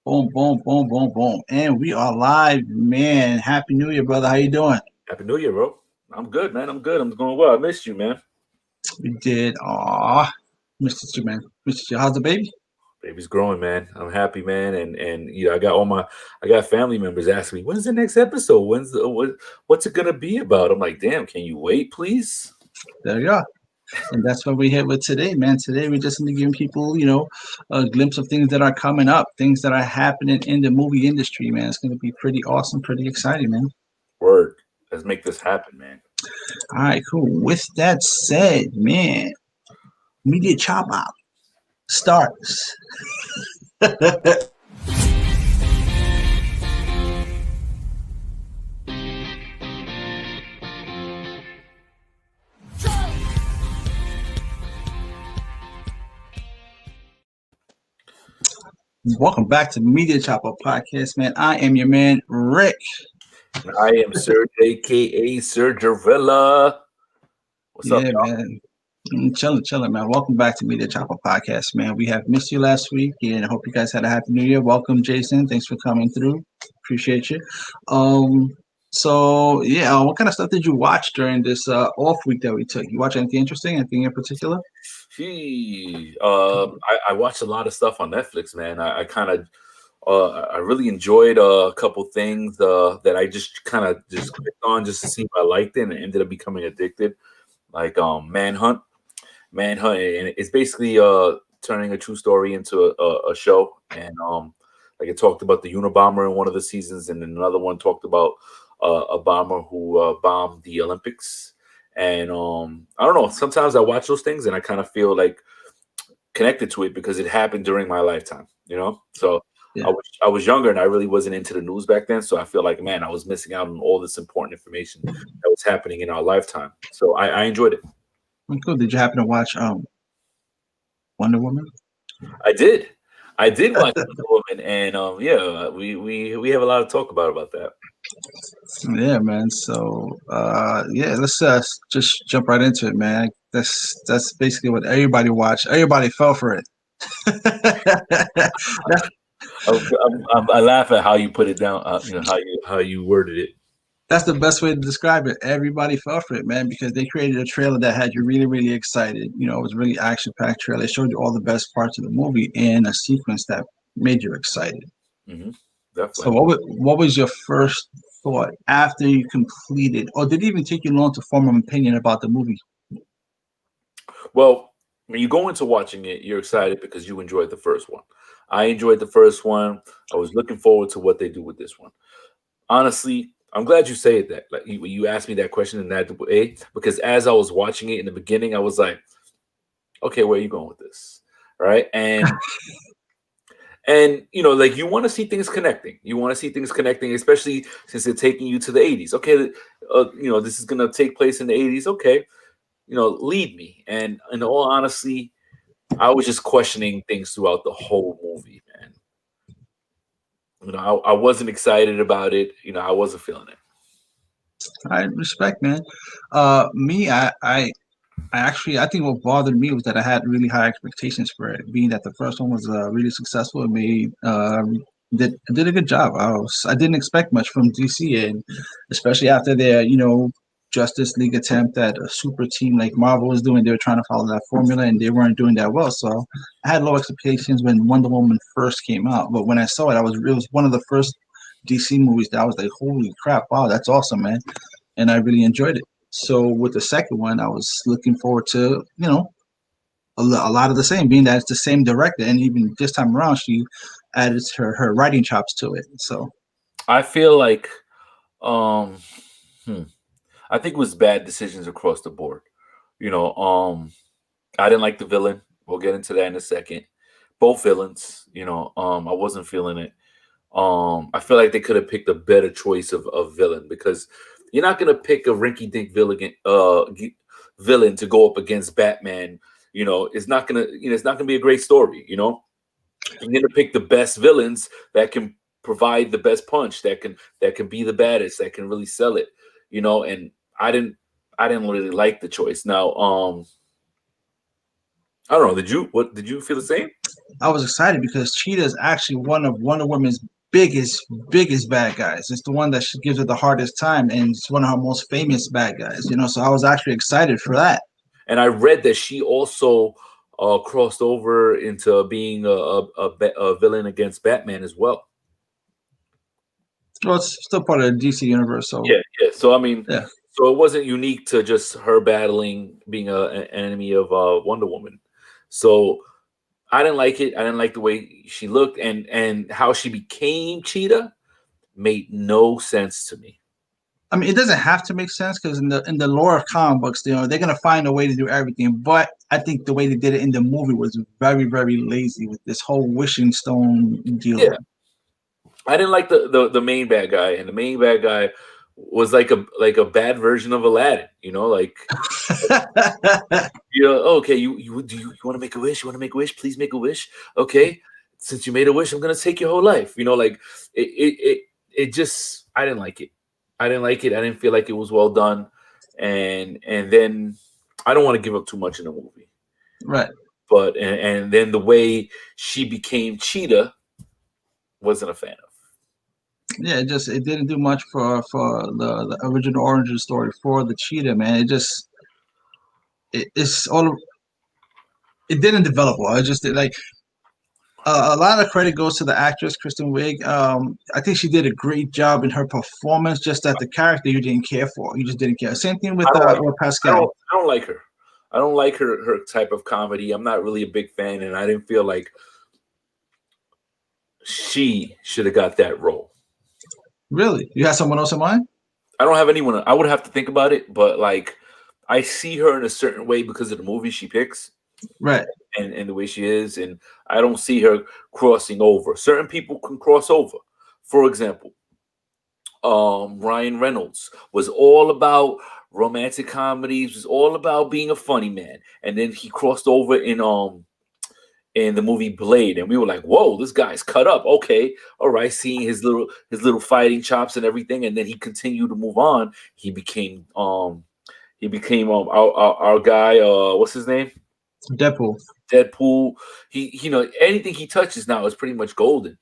Boom, boom, boom, boom, boom. And we are live, man. Happy New Year, brother. How you doing? Happy New Year, bro. I'm good, man. I'm good. I'm going well. I missed you, man. We did. Aw, Mr. You, man. Mr. You, how's the baby? Baby's growing, man. I'm happy, man. And I got family members asking me, when's the next episode? What's it gonna be about? I'm like, damn, can you wait, please? There you are. And that's what we're here with today, man. Today we're just gonna giving people, a glimpse of things that are coming up, things that are happening in the movie industry, man. It's gonna be pretty awesome, pretty exciting, man. Word. Let's make this happen, man. All right, cool. With that said, man, media chop out starts. Welcome back to Media Chopper Podcast, man. I am your man, Rick. And I am Serge, aka Serge Villa. What's up, Yeah, y'all? man. Chilling, man. Welcome back to Media Chopper Podcast, man. We have missed you last week, and I hope you guys had a happy new year. Welcome, Jason. Thanks for coming through. Appreciate you. Um, what kind of stuff did you watch during this off week that we took? You watch anything interesting? Anything in particular? I watched a lot of stuff on Netflix, man. I really enjoyed a couple things that I just kind of just clicked on just to see if I liked it, and it ended up becoming addicted. Like Manhunt, and it's basically turning a true story into a show. And like it talked about the Unabomber in one of the seasons, and then another one talked about a bomber who bombed the Olympics. And I don't know. Sometimes I watch those things and I kind of feel like connected to it because it happened during my lifetime. So Yeah. I was younger and I really wasn't into the news back then. So I feel like, man, I was missing out on all this important information that was happening in our lifetime. So I enjoyed it. Cool. Did you happen to watch Wonder Woman? I did. I did watch Wonder Woman, and yeah, we have a lot of talk about that. Yeah, man. So let's just jump right into it, man. That's basically what everybody watched. Everybody fell for it. that's I laugh at how you put it down. How you worded it. that's the best way to describe it. Everybody fell for it, man, because they created a trailer that had you really, really excited. It was a really action-packed trailer. It showed you all the best parts of the movie in a sequence that made you excited. Hmm. So, Definitely. what was your first thought after you completed, or did it even take you long to form an opinion about the movie? Well, when you go into watching it, you're excited because you enjoyed the first one. I enjoyed the first one. I was looking forward to what they do with this one. Honestly, I'm glad you say that. Like you asked me that question in that way because as I was watching it in the beginning, I was like, okay, where are you going with this? Right? And like you want to see things connecting. You want to see things connecting, especially since they're taking you to the 80s. Okay, this is gonna take place in the 80s. Okay, lead me. And in all honesty, I was just questioning things throughout the whole movie, man. I wasn't excited about it. I wasn't feeling it. I respect, man. Me, I think what bothered me was that I had really high expectations for it, being that the first one was really successful. It made did a good job. I didn't expect much from DC, and especially after their Justice League attempt at a super team like Marvel was doing, they were trying to follow that formula, and they weren't doing that well. So I had low expectations when Wonder Woman first came out, but when I saw it, it was one of the first DC movies that I was like, holy crap, wow, that's awesome, man, and I really enjoyed it. So with the second one, I was looking forward to a lot of the same, being that it's the same director, and even this time around, she added her writing chops to it. So I feel like, um, hmm, I think it was bad decisions across the board. You know, um, I didn't like the villain. We'll get into that in a second. Both villains, I wasn't feeling it. I feel like they could have picked a better choice of villain because you're not gonna pick a rinky-dink villain to go up against Batman. It's not gonna be a great story. You're gonna pick the best villains that can provide the best punch, that can be the baddest, that can really sell it. And I didn't I didn't really like the choice. Now, I don't know. Did you feel the same? I was excited because Cheetah is actually one of Wonder Woman's biggest bad guys. It's the one that she gives her the hardest time, and it's one of her most famous bad guys. So I was actually excited for that. And I read that she also crossed over into being a villain against Batman as well. Well, it's still part of the DC universe, so Yeah, yeah. So I mean, yeah. so it wasn't unique to just her battling, being an enemy of Wonder Woman. So I didn't like it. I didn't like the way she looked, and how she became Cheetah made no sense to me. I mean, it doesn't have to make sense because in the lore of comic books, they're gonna find a way to do everything. But I think the way they did it in the movie was very lazy with this whole wishing stone Yeah, deal. I didn't like the main bad guy, and the main bad guy was like a bad version of Aladdin. Okay, you want to make a wish? You want to make a wish? Please make a wish. Okay, since you made a wish, I'm gonna take your whole life. Like it just I didn't like it. I didn't like it. I didn't feel like it was well done, and then I don't want to give up too much in the movie, Right. but and then the way she became Cheetah wasn't a fan of. Yeah, it didn't do much for the original origin story for the cheetah, man. It's all it didn't develop well. It just did like a lot of credit goes to the actress Kristen Wiig. I think she did a great job in her performance. Just that the character you didn't care for, you just didn't care. Same thing I don't like. with I Pascal. don't. I don't like her. I don't like her type of comedy. I'm not really a big fan, and I didn't feel like she should have got that role. Really, you had someone else in mind? I don't have anyone. I would have to think about it, but like I see her in a certain way because of the movie she picks Right. and the way she is, and I don't see her crossing over. Certain people can cross over. For example, Ryan Reynolds was all about romantic comedies, was all about being a funny man, and then he crossed over in the movie Blade, and we were like, "Whoa, this guy's cut up." Okay, all right, seeing his little fighting chops and everything, and then he continued to move on. He became our guy. What's his name? Deadpool. Deadpool. Anything he touches now is pretty much golden.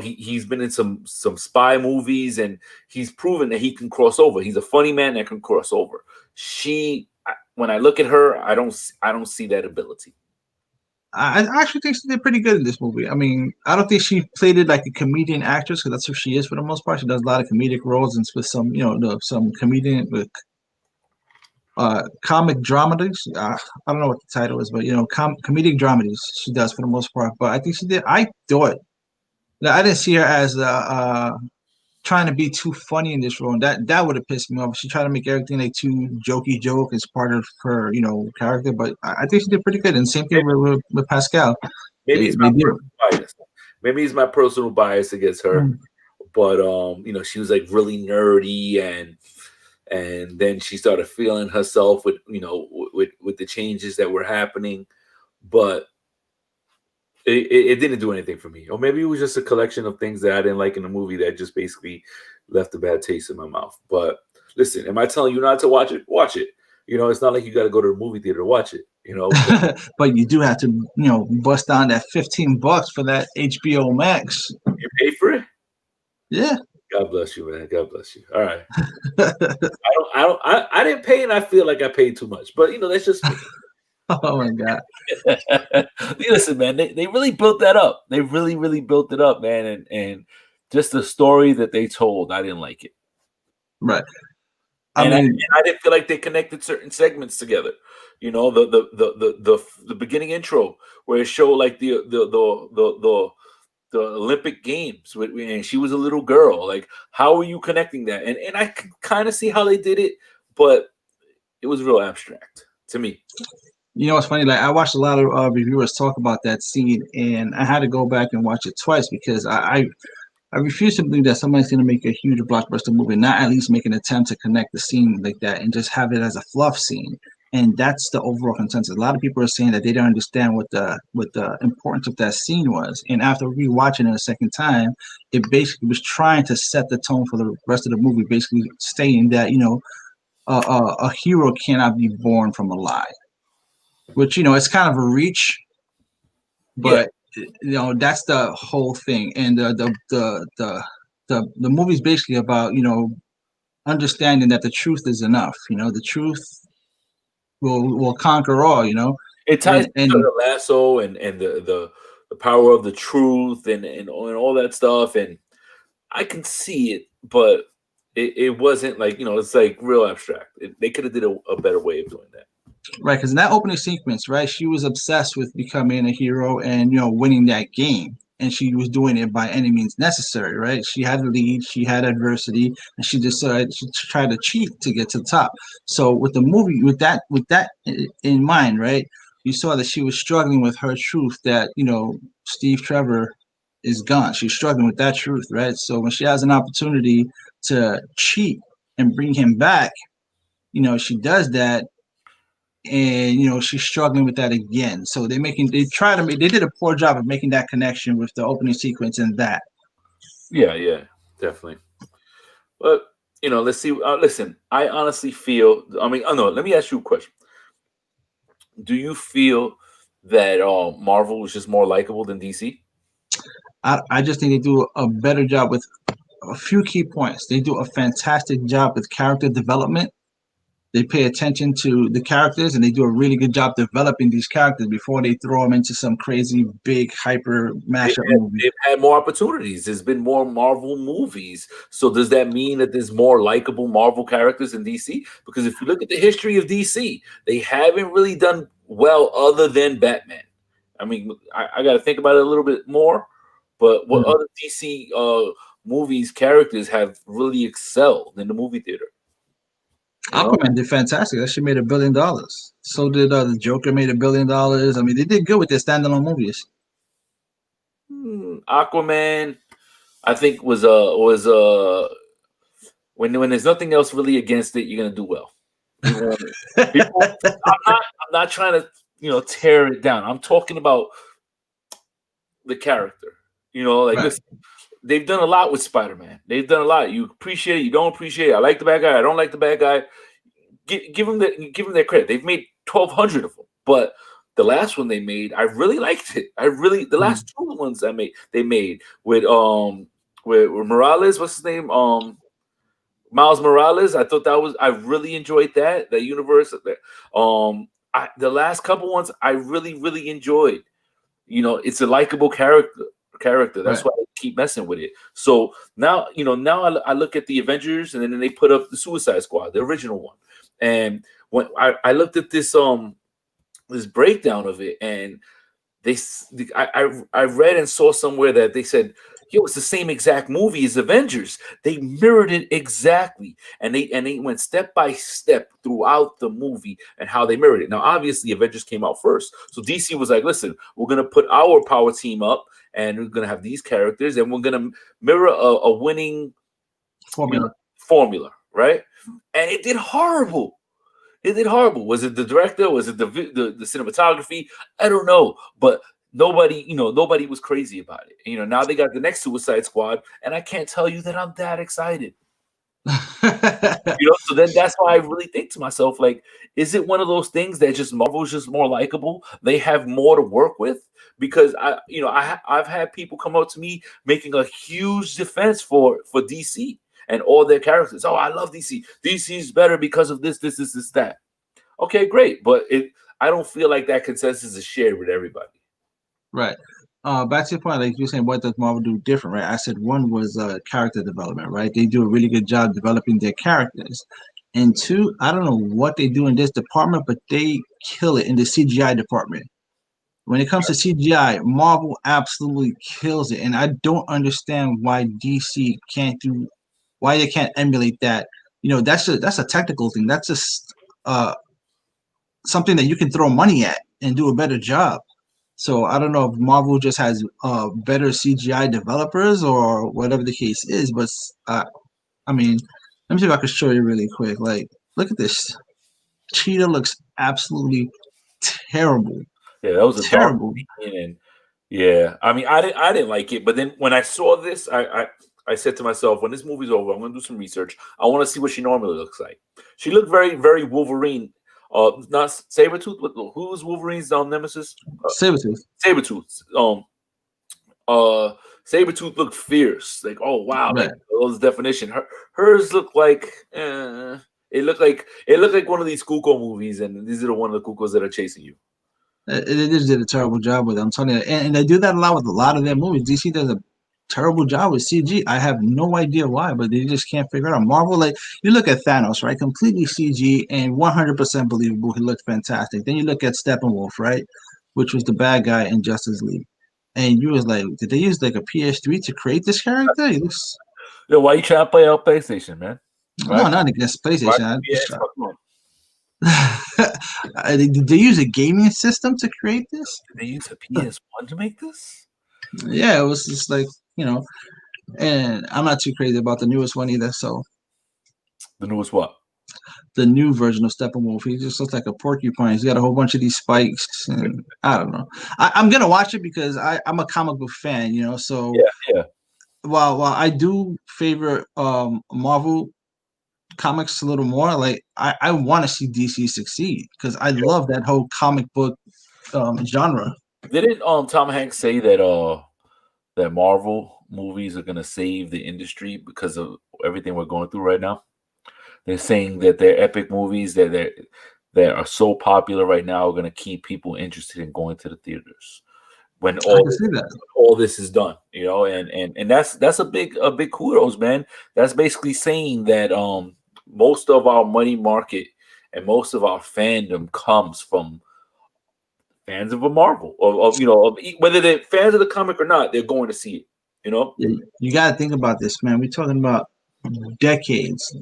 He's been in some spy movies, and he's proven that he can cross over. He's a funny man that can cross over. When I look at her, I don't see that ability. I actually think she did pretty good in this movie. I mean, I don't think she played it like a comedian actress because that's who she is for the most part. She does a lot of comedic roles and with some, some comedian with comic dramedies. I don't know what the title is, but comedic dramedies she does for the most part. But I think she did. I thought that I didn't see her as trying to be too funny in this role. And that would have pissed me off. She tried to make everything like too jokey joke as part of her, character. But I think she did pretty good. And same thing with Pascal. Maybe They it's they my did. personal bias. Maybe it's my personal bias against her. Mm. But she was like really nerdy, and then she started feeling herself with the changes that were happening. But it didn't do anything for me. Or maybe it was just a collection of things that I didn't like in the movie that just basically left a bad taste in my mouth. But listen, am I telling you not to watch it? Watch it. It's not like you got to go to the movie theater to watch it. But you do have to, bust down that $15 for that HBO Max. You pay for it. Yeah. God bless you, man. God bless you. All right. I didn't pay, and I feel like I paid too much. But that's just me. Oh my God. Listen, man, they really built that up. They really built it up, man. And just the story that they told, I didn't like it. Right. I didn't feel like they connected certain segments together. The beginning intro where it showed like the Olympic Games, and she was a little girl. Like, how are you connecting that? And I can kind of see how they did it, but it was real abstract to me. It's funny. Like I watched a lot of reviewers talk about that scene, and I had to go back and watch it twice because I refuse to believe that somebody's going to make a huge blockbuster movie, not at least make an attempt to connect the scene like that and just have it as a fluff scene. And that's the overall consensus. A lot of people are saying that they don't understand what the importance of that scene was. And after rewatching it a second time, it basically was trying to set the tone for the rest of the movie, basically stating that a hero cannot be born from a lie. which it's kind of a reach, Yeah, but that's the whole thing. And the movie's basically about understanding that the truth is enough. The truth will conquer all. it ties and into and the lasso and the power of the truth and all that stuff. And I can see it, but it wasn't like it's like real abstract. They could have did a better way of doing that. Right, because in that opening sequence, right, she was obsessed with becoming a hero and winning that game, and she was doing it by any means necessary. Right, she had a lead, she had adversity, and she decided to try to cheat to get to the top. So with the movie, with that in mind, right, you saw that she was struggling with her truth that Steve Trevor is gone. She's struggling with that truth, right? So when she has an opportunity to cheat and bring him back, she does that, and she's struggling with that again. So they did a poor job of making that connection with the opening sequence and that. Yeah, yeah, definitely. But let's see. Listen, I honestly feel. I mean, oh no. Let me ask you a question. Do you feel that Marvel was just more likable than DC? I just think they do a better job with a few key points. They do a fantastic job with character development. They pay attention to the characters, and they do a really good job developing these characters before they throw them into some crazy big hyper mashup movie. They've had more opportunities. There's been more Marvel movies. So does that mean that there's more likable Marvel characters in DC? Because if you look at the history of DC, they haven't really done well other than Batman. I mean, I got to think about it a little bit more. But what Mm. other DC movies characters have really excelled in the movie theater? You know, Aquaman did fantastic. That shit made $1 billion. So did the Joker made $1 billion. I mean, they did good with their standalone movies. Aquaman, I think was when there's nothing else really against it, you're gonna do well. People, people. I'm not trying to tear it down. I'm talking about the character. Like Right. listen, they've done a lot with Spider-Man. They've done a lot. You appreciate it, you don't appreciate it. I like the bad guy. I don't like the bad guy. Give them their credit. They've made 1,200 of them, but the last one they made, I really liked it. The Mm. last two ones they made with Morales. What's his name? Miles Morales. I thought I really enjoyed that universe. The last couple ones I really enjoyed. It's a likable character. That's Right. why I keep messing with it. So now I look at the Avengers, and then they put up the Suicide Squad, the original one. And when I looked at this breakdown of it, and I read and saw somewhere that they said, "Yo, it's the same exact movie as Avengers." They mirrored it exactly, and they went step by step throughout the movie and how they mirrored it. Now, obviously, Avengers came out first, so DC was like, "Listen, we're gonna put our power team up, and we're gonna have these characters, and we're gonna mirror a winning, Formula. formula, right?" And it did horrible. It did horrible. Was it the director? Was it the cinematography? I don't know, but nobody was crazy about it. Now they got the next Suicide Squad, and I can't tell you that I'm that excited. So then that's why I really think to myself, like, is it one of those things that just Marvel's just more likable? They have more to work with because I've had people come up to me making a huge defense for DC and all their characters. Oh, I love DC. DC's better because of this, that. Okay, great, but I don't feel like that consensus is shared with everybody. Right. Back to your point, like you're saying, what does Marvel do different, right? I said one was character development, right? They do a really good job developing their characters. And two, I don't know what they do in this department, but they kill it in the CGI department. When it comes to CGI, Marvel absolutely kills it, and I don't understand why DC can't do, why they can't emulate that. That's a technical thing. That's just something that you can throw money at and do a better job. So I don't know if Marvel just has better CGI developers or whatever the case is, but I mean, let me see if I can show you really quick. Like, look at this. Cheetah looks absolutely terrible. Yeah, that was a dark Terrible. scene, and yeah, I mean, I didn't like it, but then when I saw this, I said to myself, when this movie's over, I'm gonna do some research. I want to see what she normally looks like. She looked very very Wolverine Not Sabretooth. Who's Wolverine's nemesis? Sabretooth. Sabretooth. Sabretooth looked fierce. Like, oh wow, like Right. those definition. Hers looked like it looked like one of these Kuko movies, and these are the one of the Kukos that are chasing you. They just did a terrible job with it. I'm telling you, and they do that a lot with a lot of their movies. DC does a terrible job with CG. I have no idea why, but they just can't figure it out. Marvel, like you look at Thanos, right? Completely CG and 100% believable. He looked fantastic. Then you look at Steppenwolf, right? Which was the bad guy in Justice League. And you was like, did they use like a PS3 to create this character? He looks Yo, why you trying to play out PlayStation, man? no, Right? not against Right? PlayStation. I Yeah, just, fuck on. did they use a gaming system to create this? Did they use a PS1 to make this? Yeah, it was just like, you know, and I'm not too crazy about the newest one either. So The newest what? the new version of Steppenwolf, he just looks like a porcupine. He's got a whole bunch of these spikes, and I don't know. I'm gonna watch it because I'm a comic book fan, you know. So Yeah, yeah. while I do favor Marvel comics a little more, like I want to see DC succeed because I love that whole comic book genre. Didn't Tom Hanks say that Marvel movies are gonna save the industry because of everything we're going through right now? They're saying that their epic movies that are so popular right now are gonna keep people interested in going to the theaters when I can see that. all this is done, you know, and that's a big kudos, man. That's basically saying that most of our money market and most of our fandom comes from fans of a Marvel, of you know, whether they're fans of the comic or not, they're going to see it. You know, You got to think about this, man. We're talking about decades,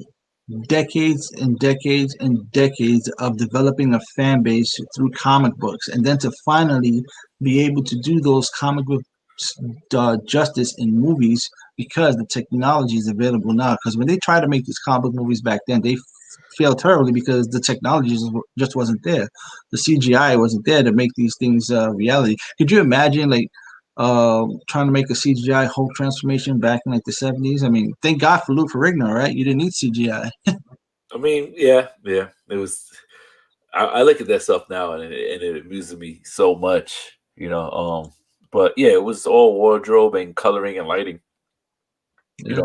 decades and decades and decades of developing a fan base through comic books, and then to finally be able to do those comic book justice in movies because the technology is available now. Because when they tried to make these comic book movies back then, they failed terribly because the technology just wasn't there. The CGI wasn't there to make these things reality. Could you imagine like trying to make a CGI whole transformation back in like the 70s? I mean, thank God for Lou Ferrigno, right? You didn't need CGI. I mean, yeah, it was. I look at that stuff now, and it amuses me so much, you know. But yeah, it was all wardrobe and coloring and lighting. You Yeah.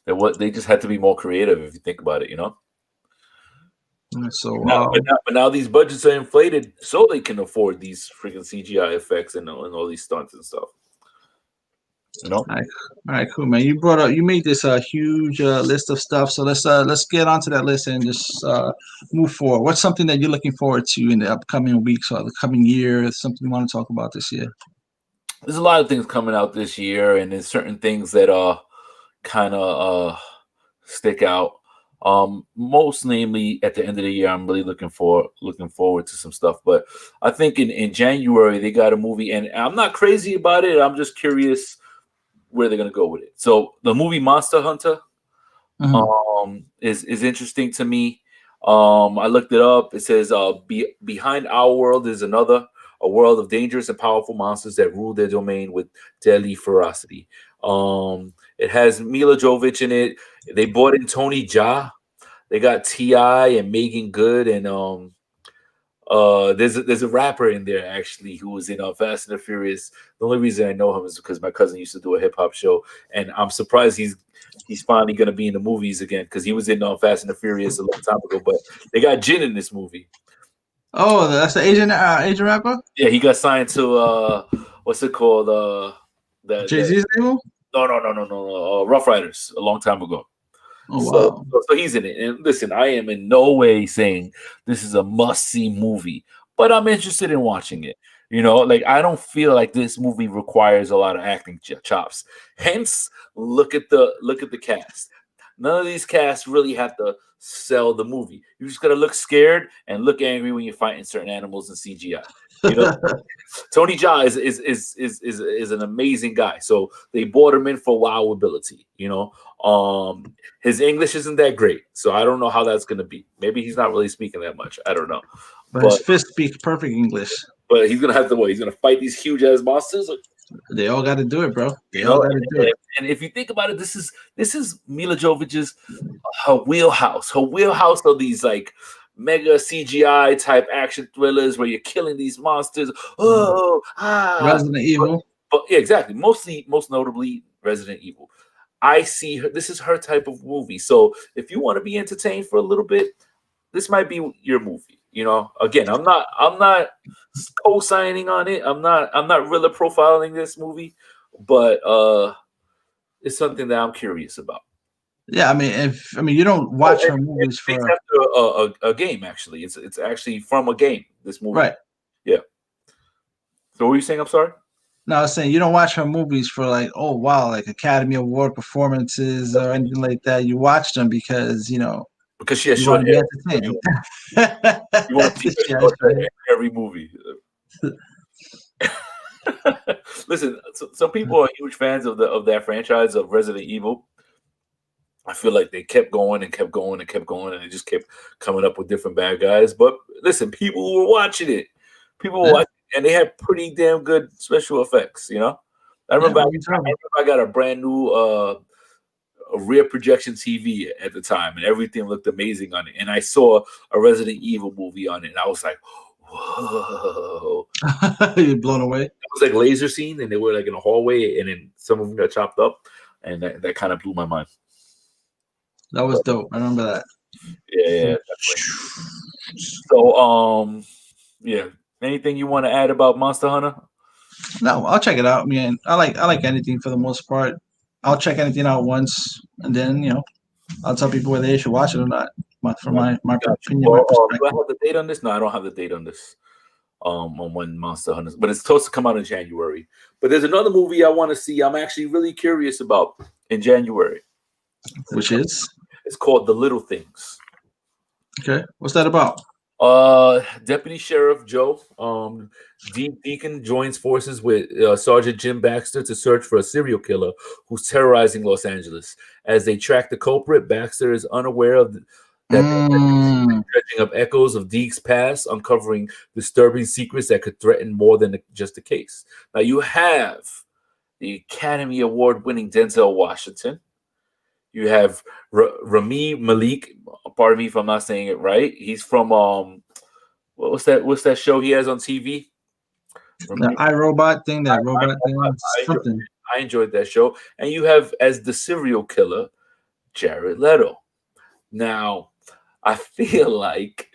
know, they just had to be more creative if you think about it, you know. So But now these budgets are inflated so they can afford these freaking CGI effects and all these stunts and stuff. You know, all right, cool, man. You made this huge list of stuff. So let's get onto that list and just move forward. What's something that you're looking forward to in the upcoming weeks or the coming year? Something you want to talk about this year? there's a lot of things coming out this year, and there's certain things that kind of stick out. Most namely at the end of the year, I'm really looking forward to some stuff. But I think in January they got a movie, and I'm not crazy about it. I'm just curious where they're gonna go with it. So the movie Monster Hunter is interesting to me. I looked it up. It says behind our world is another, a world of dangerous and powerful monsters that rule their domain with deadly ferocity. It has Mila Jovovich in it. They brought in Tony Jaa. They got T.I. and Megan Good, and there's a rapper in there actually who was in Fast and the Furious. The only reason I know him is because my cousin used to do a hip hop show, and I'm surprised he's finally gonna be in the movies again because he was in Fast and the Furious a long time ago. But they got Jin in this movie. Oh, that's the Asian rapper. Yeah, he got signed to what's it called? Jay-Z's label. No. Rough Riders a long time ago. Oh So, wow. so he's in it. And listen, I am in no way saying this is a must-see movie, but I'm interested in watching it. You know, like I don't feel like this movie requires a lot of acting chops. Hence, look at the cast. None of these casts really have to sell the movie. You just gotta look scared and look angry when you're fighting certain animals in CGI. You know, Tony Jaa is an amazing guy. So they brought him in for wow ability. You know, his English isn't that great, so I don't know how that's gonna be. Maybe he's not really speaking that much. I don't know, But his but fist speaks perfect English. he's gonna have to what? He's gonna fight these huge ass monsters. They all got to do it, bro. They You all know, got to do it. and if you think about it, this is Mila Jovovich's her wheelhouse. Her wheelhouse are these like mega CGI type action thrillers where you're killing these monsters. Resident Evil. But yeah, exactly. Most notably, Resident Evil. I see her. This is her type of movie. So if you want to be entertained for a little bit, this might be your movie. Again, I'm not co-signing on it. I'm not really profiling this movie, but it's something that I'm curious about. Yeah, you don't watch her It's movies based for after a game. Actually, it's actually from a game. This movie. right. Yeah. So what were you saying? I'm sorry. No, I was saying you don't watch her movies for like, oh wow, like Academy Award performances or anything like that. You watch them because Because she has you short want to be hair. entertained. You want to see her Yeah, short hair sure. in every movie. Listen, some people are huge fans of that franchise of Resident Evil. I feel like they kept going and kept going and kept going, and they just kept coming up with different bad guys. But listen, people were watching it. People were Yeah, watching, and they had pretty damn good special effects. I yeah, remember, what are you talking about? I got a brand new a rear projection TV at the time, and everything looked amazing on it. And I saw a Resident Evil movie on it, and I was like, "Whoa!" You're blown away. It was like laser scene, and they were like in a hallway, and then some of them got chopped up, and that kind of blew my mind. That was dope. I remember that. Yeah, definitely. So, yeah. Anything you want to add about Monster Hunter? No, I'll check it out. I like anything for the most part. I'll check anything out once, and then I'll tell people whether they should watch it or not. From my Got you. opinion, my Well, do I perspective. have the date on this? No, I don't have the date on this. On when Monster Hunter, but it's supposed to come out in January. But there's another movie I want to see. I'm actually really curious about in January. Which is It's called The Little Things. okay. What's that about? Deputy Sheriff Joe Deacon joins forces with Sergeant Jim Baxter to search for a serial killer who's terrorizing Los Angeles. As they track the culprit, Baxter is unaware of that Mm, dredging up echoes of Deke's past, uncovering disturbing secrets that could threaten more than just a case. Now you have the Academy Award-winning Denzel Washington. You have Rami Malik. Pardon me if I'm not saying it right. He's from what's that show he has on TV? the iRobot thing, that robot thing, I enjoyed, something. I enjoyed that show. And you have as the serial killer Jared Leto. Now, I feel like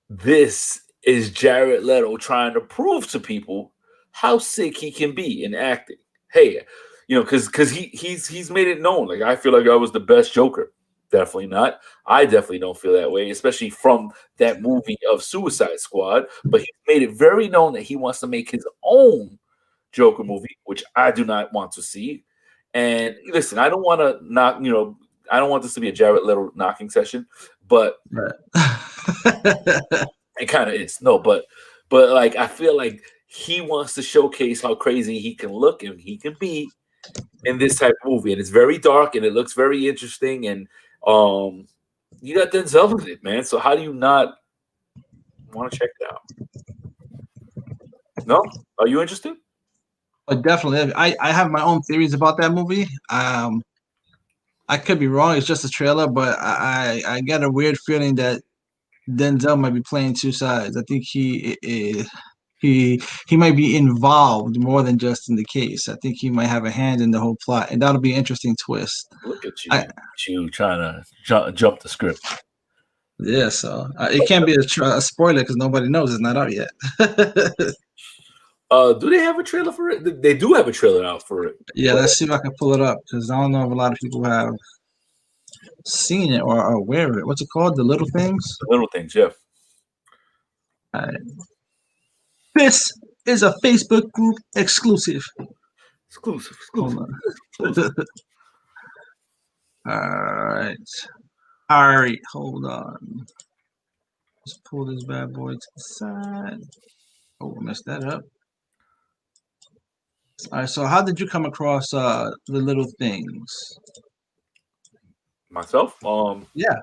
this is Jared Leto trying to prove to people how sick he can be in acting. Hey, because he's made it known. Like, I feel like I was the best Joker. Definitely not. I definitely don't feel that way, especially from that movie of Suicide Squad. But he made it very known that he wants to make his own Joker movie, which I do not want to see. And listen, I don't want to knock, I don't want this to be a Jared Leto knocking session, but Right. it kind of is. No, but like I feel like he wants to showcase how crazy he can look and he can be in this type of movie. And it's very dark and it looks very interesting. And you got Denzel in it, man. So how do you not want to check it out? No? Are you interested? But definitely, I have my own theories about that movie. I could be wrong. It's just a trailer, but I get a weird feeling that Denzel might be playing two sides. I think he might be involved more than just in the case. I think he might have a hand in the whole plot, and that'll be an interesting twist. Look at I you trying to jump the script. Yeah, so it can't be a spoiler because nobody knows it's not out yet. Do they have a trailer for it? They do have a trailer out for it. Yeah, let's see if I can pull it up because I don't know if a lot of people have seen it or are aware of it. What's it called? The Little Things? The Little Things, yeah. All right. This is a Facebook group exclusive. Exclusive. Hold on. All right, hold on. Let's pull this bad boy to the side. Oh, I messed that up. All right, so how did you come across The Little Things? Myself? Yeah.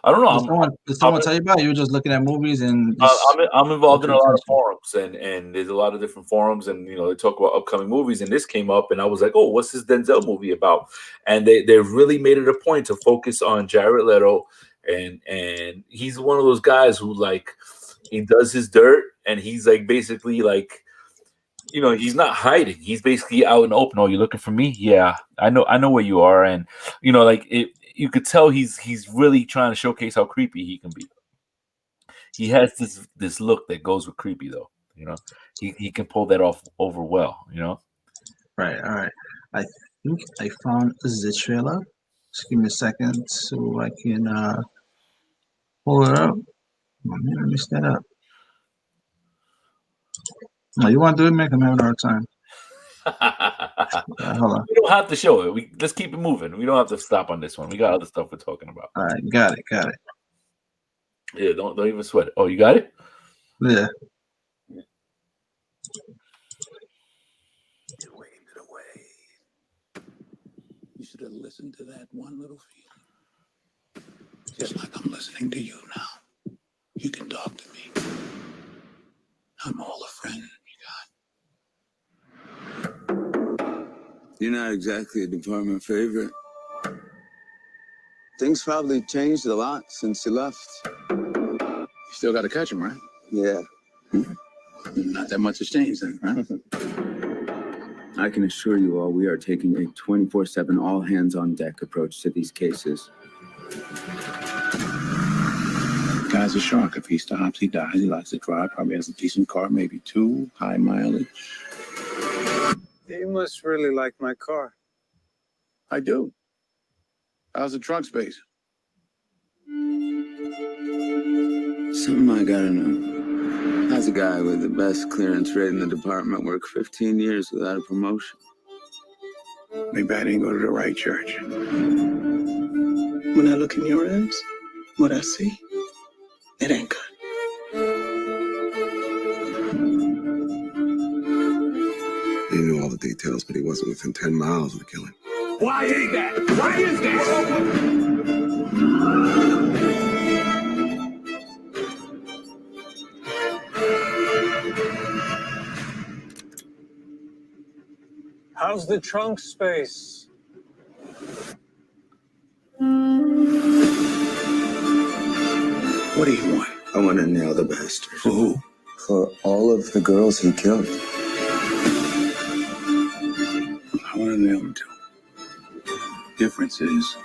I don't know. Did someone tell you about it? You were just looking at movies and I'm involved in a lot of forums and there's a lot of different forums and they talk about upcoming movies and this came up and I was like, oh, what's this Denzel movie about? And they really made it a point to focus on Jared Leto and he's one of those guys who like he does his dirt, and he's like basically like he's not hiding. He's basically out in the open. Oh, you're looking for me? Yeah, I know where you are, and like you could tell he's really trying to showcase how creepy he can be. He has this look that goes with creepy though. He can pull that off over well. Right. All right. I think I found the trailer. Just give me a second so I can pull it up. Oh, man, I messed that up. No, you want to do it, man? I'm having a hard time. Hold on. We don't have to show it. Let's keep it moving. We don't have to stop on this one. We got other stuff we're talking about. All right, got it. Yeah, don't even sweat it. Oh, you got it? Yeah. You waved it away. You should have listened to that one little feeling. Just like I'm listening to you now. You can talk to me. I'm all a friend you got. You're not exactly a department favorite. Things probably changed a lot since you left. You still got to catch him, right? Yeah. Not that much has changed then, right? I can assure you all we are taking a 24/7 all hands on deck approach to these cases. Guy's a shark. If he stops, he dies. He likes to drive. Probably has a decent car, maybe 2, high mileage. You must really like my car. I do. How's the trunk space? Something I gotta know. How's a guy with the best clearance rate in the department work 15 years without a promotion? Maybe I didn't go to the right church. When I look in your eyes, what I see, it ain't good. He knew all the details, but he wasn't within 10 miles of the killing. Why ain't that? Why is that? How's the trunk space? What do you want? I want to nail the bastard. For who? For all of the girls he killed. I want to nail him too. Difference is,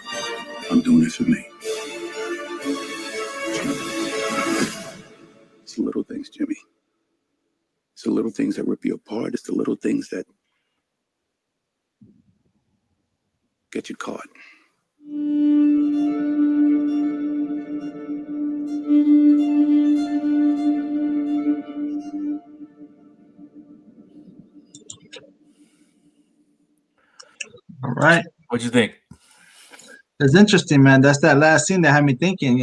I'm doing it for me. It's the little things, Jimmy. It's the little things that rip you apart. It's the little things that get you caught. All right. What'd you think? It's interesting, man. That's that last scene that had me thinking,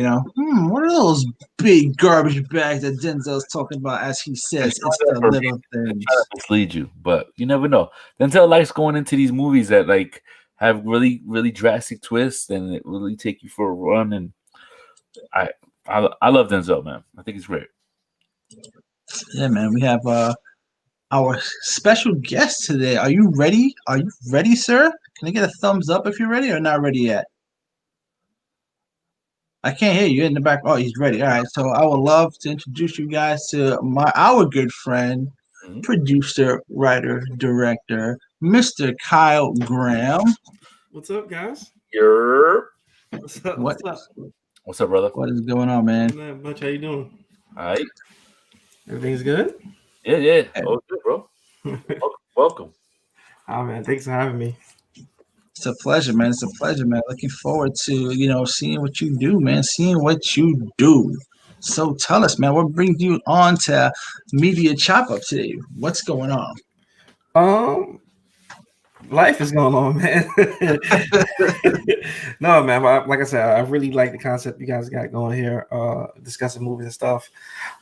what are those big garbage bags that Denzel's talking about as he says it's the little things. Try to mislead you, but you never know. Denzel likes going into these movies that like have really, really drastic twists and it really take you for a run. And I love Denzel, man. I think it's great. Yeah, man. We have our special guest today. Are you ready? Are you ready, sir? Can I get a thumbs up if you're ready or not ready yet? I can't hear you in the back. Oh, he's ready. All right. So I would love to introduce you guys to our good friend, producer, writer, director, Mr. Kyle Graham. What's up, guys? What's up? What? What's up, brother? What is going on, man? Not much. How you doing? All right. Everything's good? Yeah. Oh, good, bro. Welcome. Oh, man. Thanks for having me. It's a pleasure, man. It's a pleasure, man. Looking forward to, seeing what you do, man. Seeing what you do. So tell us, man, what brings you on to Media Chop Up today? What's going on? Life is going on, man. No, man. Like I said, I really like the concept you guys got going here, discussing movies and stuff.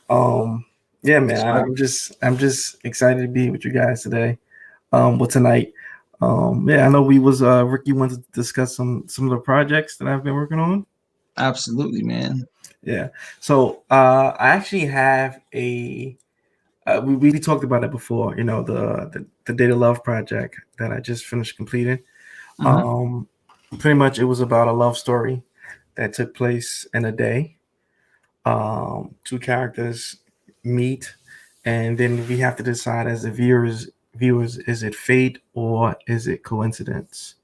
Yeah, man. I'm just excited to be with you guys today. Tonight. I know we was Ricky wanted to discuss some of the projects that I've been working on. Absolutely, man. Yeah. So I actually have a we talked about it before, the Data Love project that I just finished completing. Pretty much it was about a love story that took place in a day. Two characters meet, and then we have to decide as the viewers, is it fate or is it coincidence?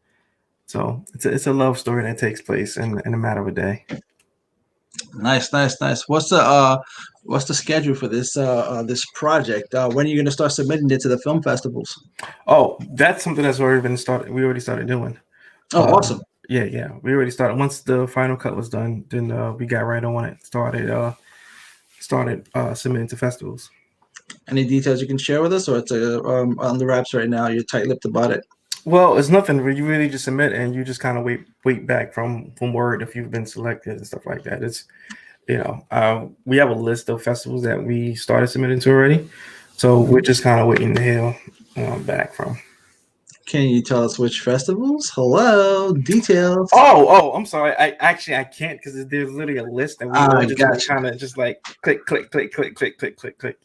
So it's a love story that takes place in a matter of a day. Nice, nice, nice. What's the schedule for this project? When are you gonna start submitting it to the film festivals? Oh, that's something that's already been started. We already started doing. Oh, awesome. Yeah. We already started. Once the final cut was done, then we got right on it. Started submitting to festivals. Any details you can share with us, or it's on the wraps right now? You're tight-lipped about it. Well, it's nothing. You really just submit and you just kind of wait back from word if you've been selected and stuff like that. It's we have a list of festivals that we started submitting to already, so we're just kind of waiting to hear back from. Can you tell us which festivals? Hello, details. Oh, I'm sorry. I can't because there's literally a list and we all just kind of just like click.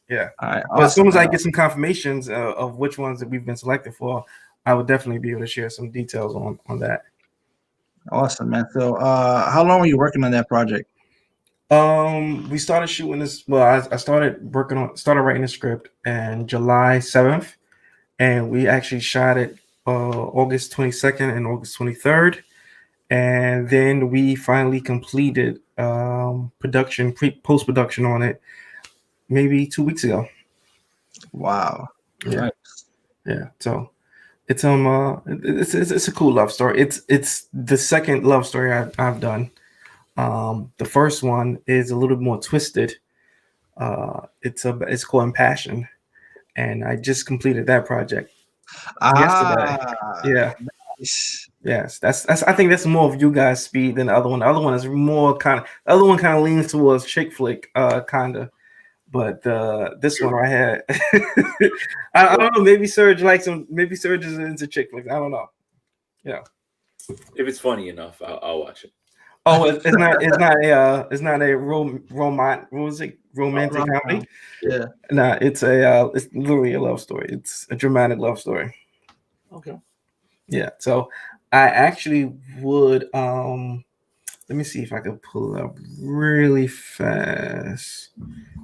Yeah. All right, But as soon as I get some confirmations of which ones that we've been selected for, I would definitely be able to share some details on that. Awesome, man. So, how long were you working on that project? We started shooting this. Well, I started writing the script in July 7th, and we actually shot it August 22nd and August 23rd, and then we finally completed post production on it maybe 2 weeks ago. Wow. Yeah. Yeah. So it's a cool love story. It's the second love story I've done. The first one is a little more twisted. It's called Impassion, and I just completed that project yesterday. Yeah. Nice. Yes, that's I think that's more of you guys' speed than the other one. The other one is more kind of leans towards chick flick kind of. But this one right here, I don't know. Maybe Serge likes him. Maybe Serge is into chick flicks. I don't know. Yeah. If it's funny enough, I'll watch it. Oh, it's not a romantic comedy. Yeah. Nah, it's literally a love story. It's a dramatic love story. Okay. Yeah. So I actually would let me see if I can pull it up really fast.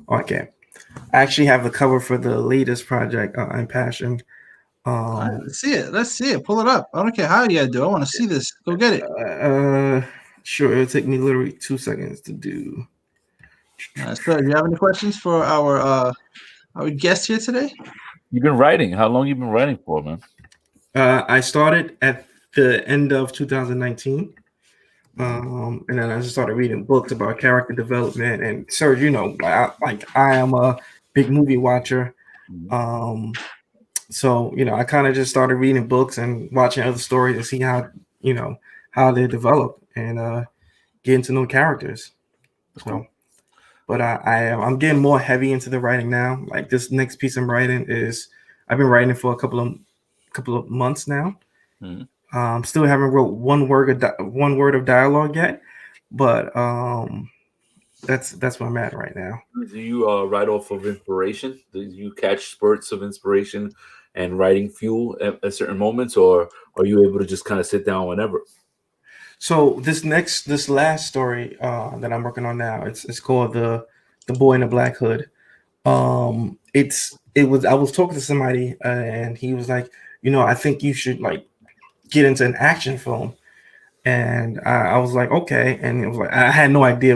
Okay. I actually have the cover for the latest project, Impassion. Let's see it. Let's see it. Pull it up. I don't care how you do. I want to see this. Go get it. Sure. It'll take me literally 2 seconds to do. So, do you have any questions for our guest here today? You've been writing. How long you been writing for, man? I started at the end of 2019. And then I just started reading books about character development. And Serge, I am a big movie watcher. So, I kind of just started reading books and watching other stories to see how they develop and getting to know characters. So, but I'm getting more heavy into the writing now. Like this next piece I'm writing I've been writing for a couple of months now. Still haven't wrote one word of dialogue yet, but that's where I'm at right now. Do you write off of inspiration? Do you catch spurts of inspiration and writing fuel at certain moments, or are you able to just kind of sit down whenever? So this last story that I'm working on now, it's called the Boy in the Black Hood. I was talking to somebody and he was like, I think you should like get into an action film. And I was like, okay. And it was like, I had no idea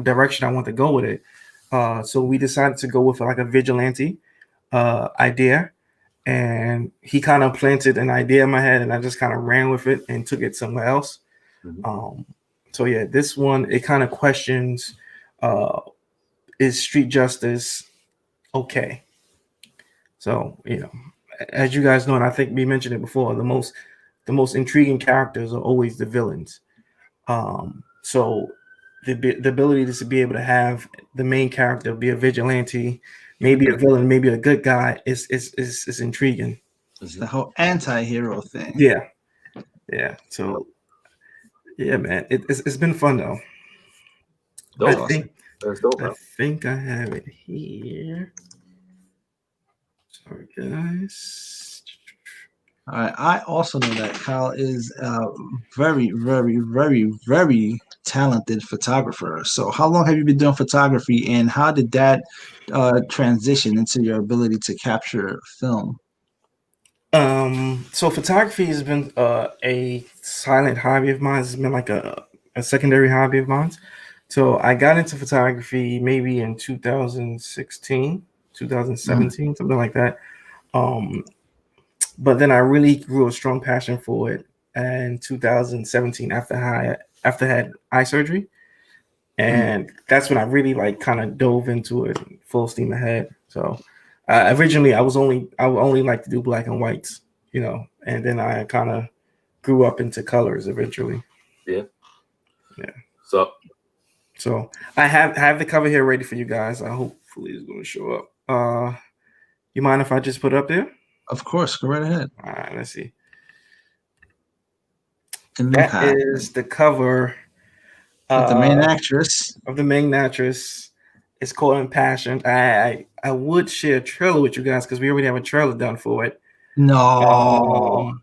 direction I want to go with it. So we decided to go with like a vigilante idea. And he kind of planted an idea in my head and I just kind of ran with it and took it somewhere else. So yeah, this one, it kind of questions, is street justice okay? So, as you guys know, and I think we mentioned it before, the most intriguing characters are always the villains. So the ability to be able to have the main character be a vigilante, maybe a villain, maybe a good guy is intriguing. It's the whole anti-hero thing. Yeah. So yeah, man, it's been fun though. I think I have it here. Sorry, guys. I also know that Kyle is a very, very, very, very talented photographer. So, how long have you been doing photography, and how did that transition into your ability to capture film? So photography has been a silent hobby of mine. It's been like a secondary hobby of mine. So I got into photography maybe in 2016, 2017, something like that. Um, but then I really grew a strong passion for it in 2017 after I had eye surgery, and that's when I really like kind of dove into it full steam ahead. So originally I would only like to do black and whites, and then I kind of grew up into colors eventually. Yeah. Yeah. So I have the cover here ready for you guys. I hopefully it's going to show up. You mind if I just put it up there? Of course, go right ahead. All right, let's see. That is the cover of the main actress. Of the main actress. It's called Impassioned. I would share a trailer with you guys because we already have a trailer done for it. No.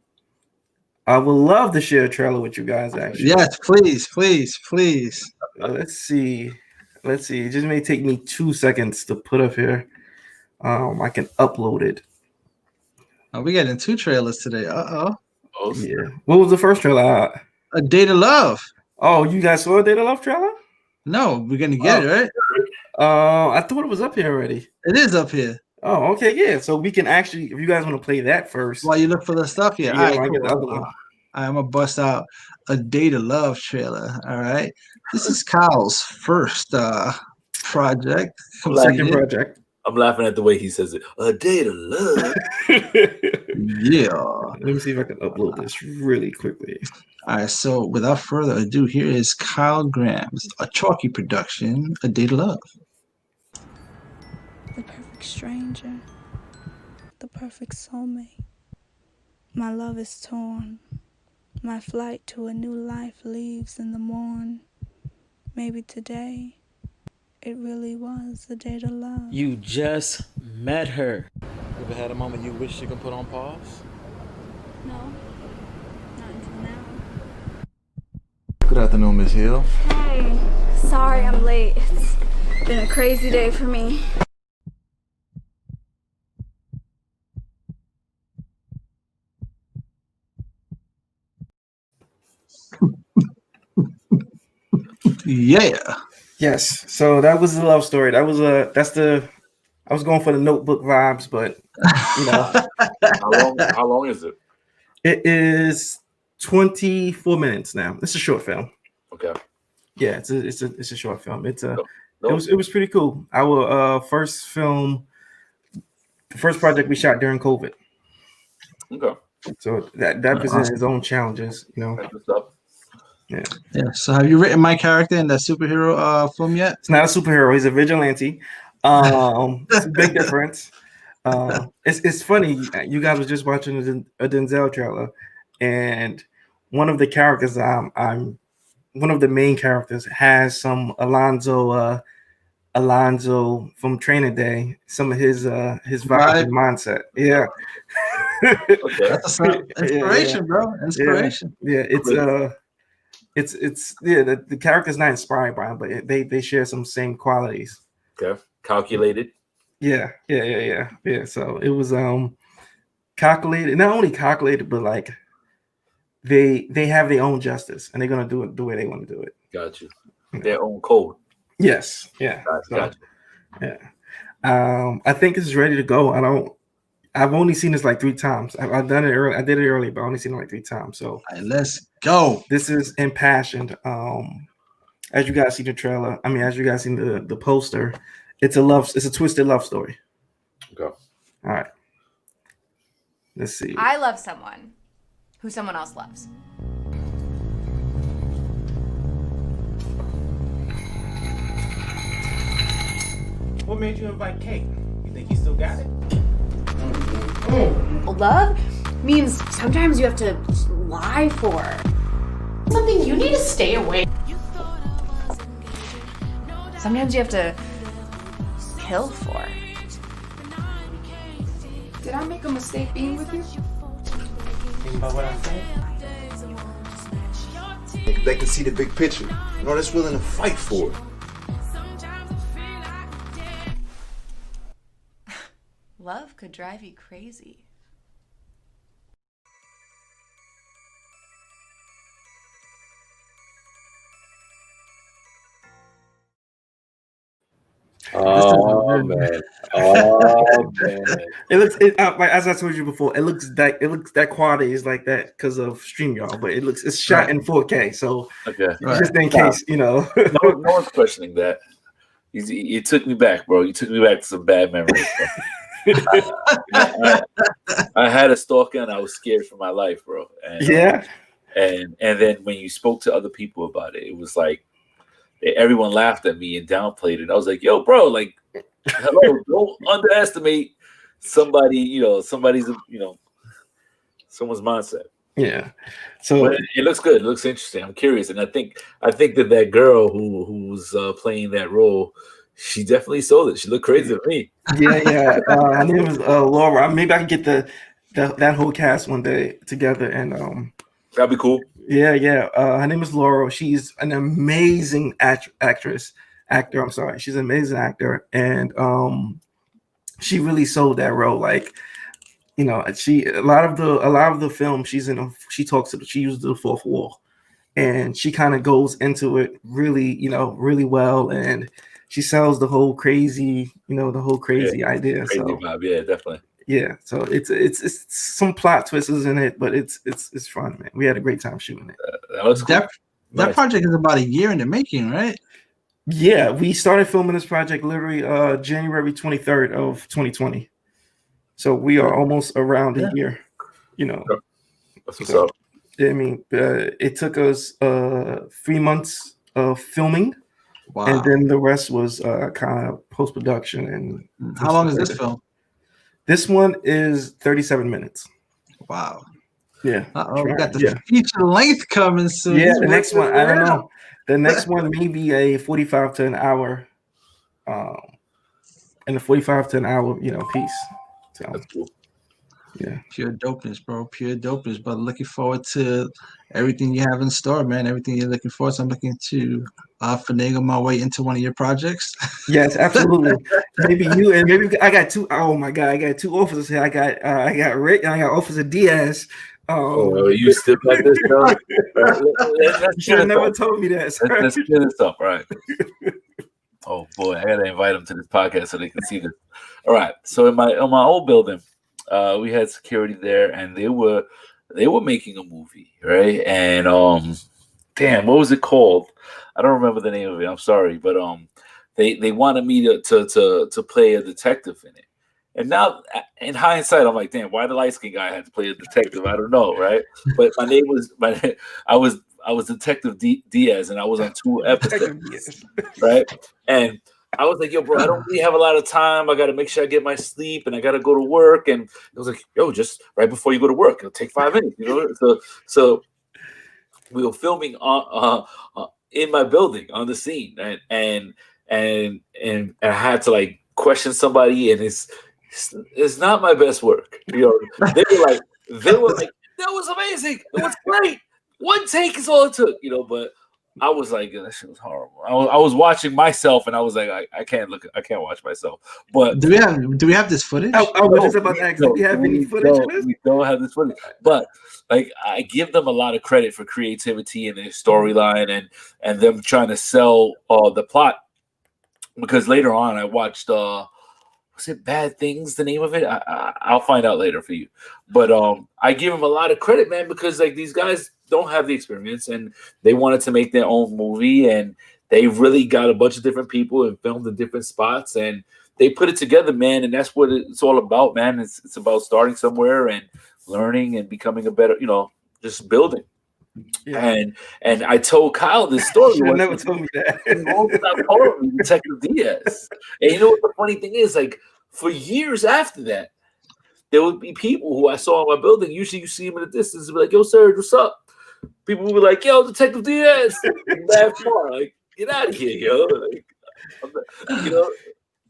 I would love to share a trailer with you guys, actually. Yes, please, please, please. Let's see. It just may take me 2 seconds to put up here. I can upload it. Oh, we getting 2 trailers today. Oh, yeah. What was the first trailer? A Day to Love. Oh, you guys saw a Day to Love trailer? No, we're gonna get it, right? I thought it was up here already. It is up here. Oh, okay, yeah. So we can actually, if you guys want to play that first. While you look for the stuff, yeah. All right, get the other one. I'm gonna bust out A Day to Love trailer. All right. This is Kyle's first project. Second project. I'm laughing at the way he says it. A Day to Love. Yeah. Let me see if I can upload this really quickly. All right. So without further ado, here is Kyle Graham's A Chalky production, A Day to Love. The perfect stranger. The perfect soulmate. My love is torn. My flight to a new life leaves in the morn. Maybe today, it really was a day to love. You just met her. Ever had a moment you wish you could put on pause? No, not until now. Good afternoon, Miss Hill. Hey, sorry I'm late. It's been a crazy day for me. Yeah. Yes. So that was the love story. I was going for the Notebook vibes, but How long is it? It is 24 minutes now. It's a short film. Okay. Yeah, it's a short film. It Nope. was pretty cool. Our first film, the first project we shot during COVID. Okay. So that presents its own challenges, Yeah. So have you written my character in that superhero film yet? It's not a superhero. He's a vigilante. It's a big difference. It's funny. You guys were just watching a Denzel trailer, and one of the characters I'm one of the main characters has some Alonzo from Training Day. Some of his vibe and mindset. Yeah. Okay. That's inspiration, bro. Inspiration. Yeah. The character's not inspired by him, but they share some same qualities. Okay. Calculated. Yeah. So it was calculated, not only calculated, but like they have their own justice and they're gonna do it the way they want to do it. Got you. Their own code. Yes. Yeah. Got you. Yeah. I think it's ready to go. I've only seen this like 3 times. I've done it early. I did it early, but I only seen it like 3 times. So All right, let's go. this is Impassioned. As you guys see the trailer, as you guys see the poster, it's a twisted love story. Okay. All right. Let's see. I love someone who someone else loves. What made you invite Kate? You think you still got it? Love means sometimes you have to lie for. Something you need to stay away. Sometimes you have to kill for. Did I make a mistake being with you? Thinking about what I said? They can see the big picture. You know, that's willing to fight for it. Love could drive you crazy. Oh man! Oh man! It looks like, as I told you before. It looks that quality is like that because of StreamYard, but it's shot in 4K. So Okay, just in case, you know. no one's questioning that. You took me back, bro. You took me back to some bad memories. I had a stalker and I was scared for my life, bro. And, yeah. And then when you spoke to other people about it, it was like everyone laughed at me and downplayed it. I was like, yo, bro, like, hello, don't underestimate somebody, someone's mindset. Yeah. So but it looks good. It looks interesting. I'm curious. And I think that girl who's playing that role, she definitely sold it. She looked crazy to me. Yeah. Her name is Laura. Maybe I can get that whole cast one day together and that'd be cool. Yeah. Her name is Laura. She's an amazing actor. I'm sorry. She's an amazing actor, and she really sold that role. Like, she a lot of the film she's in. She uses the fourth wall, and she kind of goes into it really, really well, and she sells the whole crazy, idea. Crazy vibe, yeah, definitely. Yeah, so it's some plot twists in it, but it's fun, man. We had a great time shooting it. That project is about a year in the making, right? Yeah, we started filming this project literally January 23rd of 2020. So we are almost around a year, That's what's up. I mean, it took us 3 months of filming. Wow. And then the rest was kind of post-production. And how long is this film? This one is 37 minutes. Wow. Yeah. We got the feature length coming soon. Yeah, the next one, I don't know. The next one may be a 45 to an hour, and a 45 to an hour, piece. So that's cool. Yeah. Pure dopeness, bro. Pure dopeness. But looking forward to everything you have in store, man. Everything you're looking for. So I'm looking to finagle my way into one of your projects. Yes, absolutely. Maybe you and maybe I got two. Oh my God, I got two officers here. I got Rick and I got Officer Diaz. You still got this, bro? You should have never told me that. Let's clear this up, right? Oh boy, I gotta invite them to this podcast so they can see this. All right. So in my old building, we had security there, and they were making a movie, right? And damn, what was it called? I don't remember the name of it. I'm sorry, but they wanted me to play a detective in it. And now, in hindsight, I'm like, damn, why the light skinned guy had to play a detective? I don't know, right? But I was Detective Diaz, and I was on 2 episodes, right? And I was like, yo, bro, I don't really have a lot of time. I got to make sure I get my sleep, and I got to go to work. And it was like, yo, just right before you go to work, it'll take 5 minutes, So we were filming in my building on the scene, and I had to like question somebody, and it's not my best work. They were like, that was amazing. It was great. 1 take is all it took, but I was like, that shit was horrible. I was watching myself, and I was like, I can't watch myself. But do we have this footage? I was just about to ask, do we have any footage of this? We don't have this footage. But like, I give them a lot of credit for creativity and their storyline and them trying to sell the plot. Because later on, I watched was it Bad Things? The name of it? I'll find out later for you. But I give them a lot of credit, man, because like these guys don't have the experience, and they wanted to make their own movie, and they really got a bunch of different people and filmed in different spots, and they put it together, man. And that's what it's all about, man. It's about starting somewhere and learning and becoming a better, just building. Yeah. And I told Kyle this story. You never told me that. Detective Diaz. And you know what the funny thing is? Like, for years after that, there would be people who I saw in my building. Usually you see them in the distance and be like, yo, Serge, what's up? People would be like, yo, Detective Diaz. Like, get out of here, yo. Like,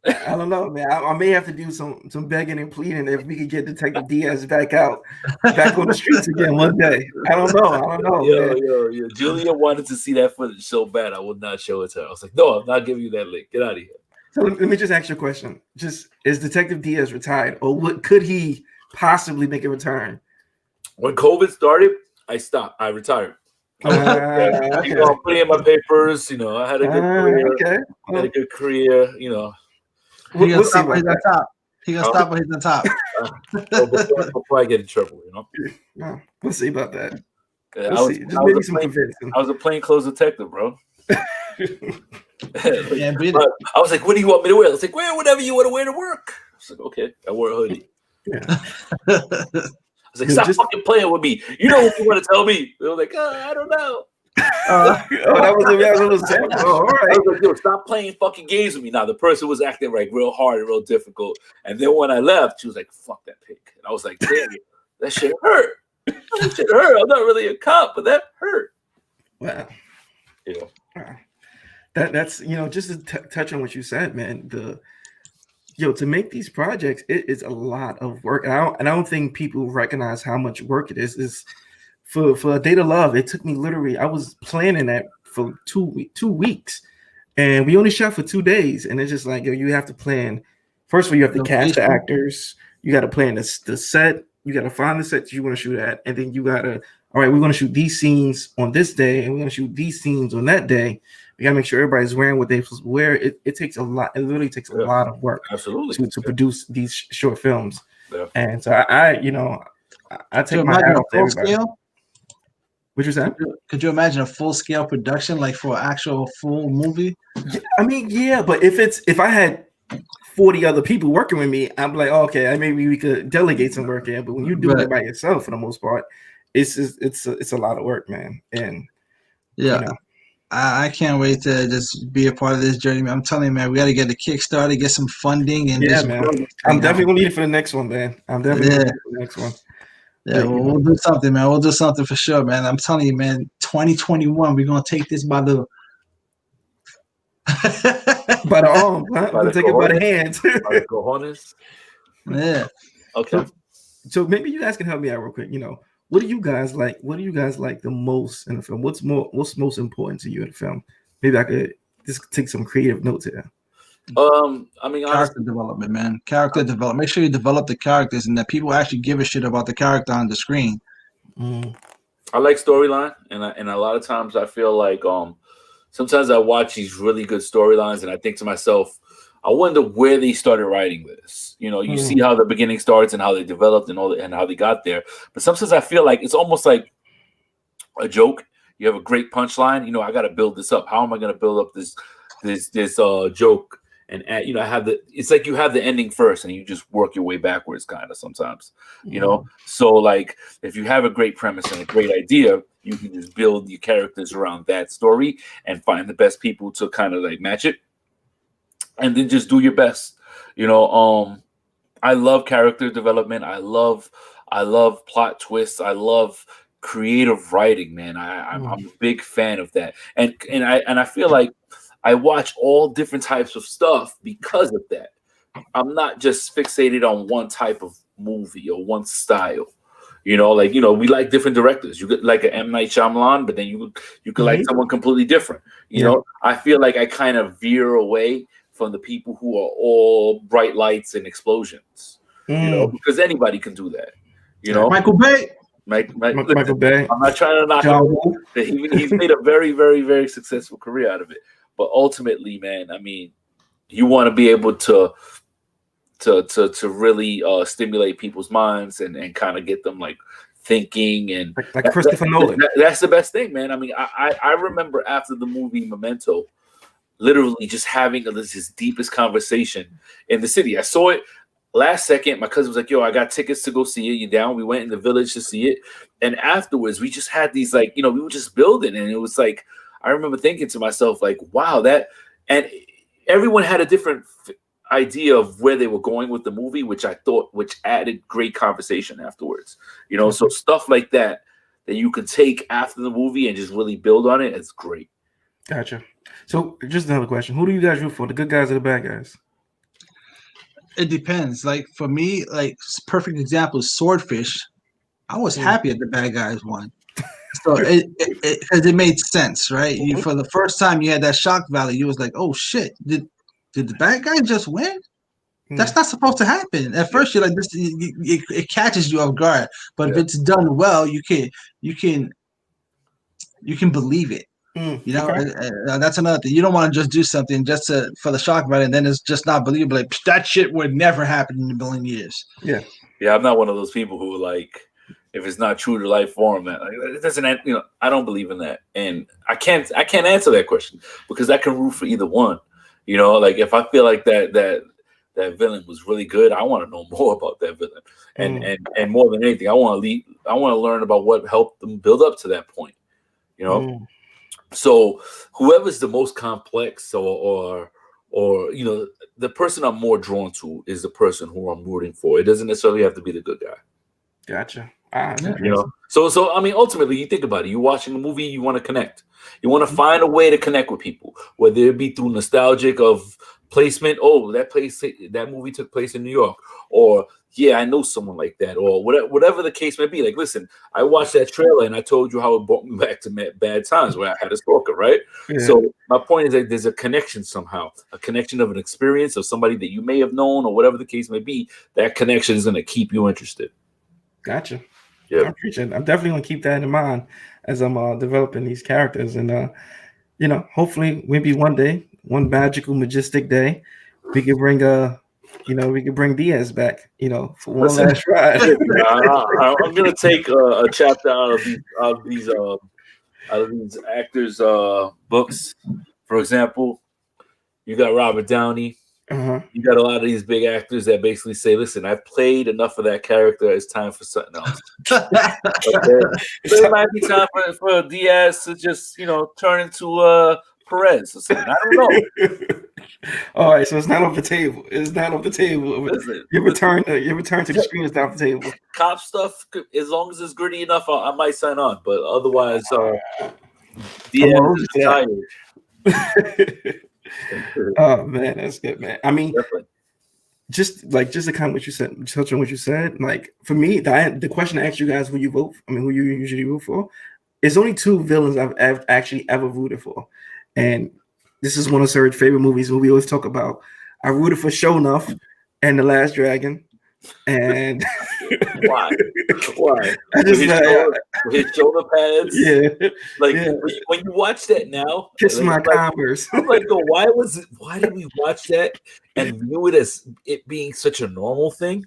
I don't know, man. I may have to do some begging and pleading if we could get Detective Diaz back on the streets again one day. I don't know, man. Yo. Julia wanted to see that footage so bad, I would not show it to her. I was like, no, I'm not giving you that link. Get out of here. So let me just ask you a question. Just, is Detective Diaz retired, or could he possibly make a return? When COVID started, I stopped. I retired. Okay. You know, I'm putting in my papers. You know, I had a good career. Okay. I had a good career. You know, We'll see about He's on that. top. He gonna stop when he's on top. before I get in trouble, you know. No, we'll see about that. Yeah, We'll see. Just maybe some convincing. I was a plainclothes detective, bro. Yeah, I was like, what do you want me to wear? I was like, wear whatever you want to wear to work. I was like, okay. I wore a hoodie. Yeah. I was like, stop fucking playing with me. You know what you want to tell me? They were like, I don't know. That was a little sample. All right. I was like, yo, stop playing fucking games with me. Now the person was acting like real hard and real difficult. And then when I left, she was like, fuck that pig. And I was like, damn, that shit hurt. That shit hurt. I'm not really a cop, but that hurt. Wow. Yeah. That's just to touch on what you said, man. To make these projects, it is a lot of work, and I don't think people recognize how much work it is. Is for A Day to Love, it took me literally, I was planning that for 2 weeks, and we only shot for 2 days, and it's just like, you have to plan. First of all, you have to cast the actors, you got to plan the set, you got to find the set that you want to shoot at, and then you got to, all right, we're going to shoot these scenes on this day, and we're going to shoot these scenes on that day. We got to make sure everybody's wearing what they're supposed to wear. It takes a lot. It literally takes a lot of work. Absolutely. To produce these short films. Yeah. And so I take my hat off to everybody. What you saying? Could you imagine a full scale production, like for an actual full movie? I mean, yeah, but if I had 40 other people working with me, I'm like, okay, maybe we could delegate some work in. But when you do it by yourself, for the most part, it's a lot of work, man. And I can't wait to just be a part of this journey, man. I'm telling you, man, we got to get a Kickstarter, get some funding, and man. I'm definitely gonna need it for the next one, man. I'm definitely gonna need it for the next one. Yeah, we'll do something, man. We'll do something for sure, man. I'm telling you, man. 2021, we're gonna take this by the arm, huh? We'll take it by the hands. By the cojones. Yeah. Okay. So maybe you guys can help me out real quick. What do you guys like? What do you guys like the most in the film? What's most important to you in the film? Maybe I could just take some creative notes here. I mean, character development, man. Character development. Make sure you develop the characters and that people actually give a shit about the character on the screen. I like storyline, and a lot of times I feel like sometimes I watch these really good storylines and I think to myself, I wonder where they started writing this. You see how the beginning starts and how they developed and how they got there. But sometimes I feel like it's almost like a joke. You have a great punchline. I got to build this up. How am I going to build up this joke? And it's like you have the ending first and you just work your way backwards kind of sometimes, So like if you have a great premise and a great idea, you can just build your characters around that story and find the best people to kind of like match it. And then just do your best. I love character development. I love plot twists. I love creative writing, man. I'm a big fan of that. And I feel like I watch all different types of stuff because of that. I'm not just fixated on one type of movie or one style. We like different directors. You could like an M. Night Shyamalan, but then you could like someone completely different. I feel like I kind of veer away from the people who are all bright lights and explosions, because anybody can do that. Michael Bay. Michael Bay. I'm not trying to knock him. He's made a very, very, very successful career out of it. But ultimately, man, I mean, you want to be able to really stimulate people's minds and kind of get them like thinking and like Christopher Nolan. That's the best thing, man. I mean, I remember after the movie Memento, literally just having this deepest conversation in the city. I saw it last second. My cousin was like, yo, I got tickets to go see it. You down? We went in the village to see it. And afterwards, we just had these like, we were just building. And it was like, I remember thinking to myself, like, wow, and everyone had a different idea of where they were going with the movie, which added great conversation afterwards. So stuff like that you can take after the movie and just really build on it. It's great. Gotcha. So just another question. Who do you guys root for? The good guys or the bad guys? It depends. Like for me, like perfect example is Swordfish. I was happy that the bad guys won. So it made sense, right? You for the first time you had that shock value. You was like, oh shit, did the bad guy just win? That's not supposed to happen. At first, you're like this. It catches you off guard. But if it's done well, you can believe it. You know, that's another thing. You don't want to just do something just for the shock value, and then it's just not believable. Like that shit would never happen in a billion years. Yeah. I'm not one of those people who like, if it's not true to life format, like, it doesn't. You know, I don't believe in that, and I can't answer that question because I can root for either one. You know, like if I feel like that villain was really good, I want to know more about that villain, and more than anything, I want to learn about what helped them build up to that point. You know, so whoever's the most complex or you know, the person I'm more drawn to is the person who I'm rooting for. It doesn't necessarily have to be the good guy. Gotcha. You know, so I mean, ultimately, you think about it. You're watching a movie, you want to connect. You want to find a way to connect with people, whether it be through nostalgic of placement. Oh, that movie took place in New York, or yeah, I know someone like that, or whatever the case may be. Like, listen, I watched that trailer and I told you how it brought me back to bad times where I had a stalker, right? Yeah. So my point is that there's a connection somehow, a connection of an experience of somebody that you may have known, or whatever the case may be. That connection is going to keep you interested. Gotcha. Yeah, I appreciate it. I'm definitely gonna keep that in mind as I'm developing these characters, and you know, hopefully, maybe one day, one magical, majestic day, we could bring Diaz back, you know, for one last ride. I'm gonna take a chapter out of these actors' books. For example, you got Robert Downey. You got a lot of these big actors that basically say, listen, I've played enough of that character. It's time for something else. Okay? So it might be time for Diaz to just, you know, turn into Perez or something. I don't know. All right, so it's not off the table. It's not off the table. Listen, your return to the screen is not off the table. Cop stuff, as long as it's gritty enough, I might sign on. But otherwise, Diaz is tired. Oh man, that's good, man. I mean, just to comment what you said, touch on what you said. Like for me, the question I asked you guys who you usually root for. It's only two villains I've actually ever rooted for, and this is one of Serge's favorite movies. What we always talk about. I rooted for Sho'nuff and The Last Dragon, and why? I just his shoulder pads. Yeah, like when you watch that now, kiss my Converse. I'm like, no, why did we watch that and view it as it being such a normal thing?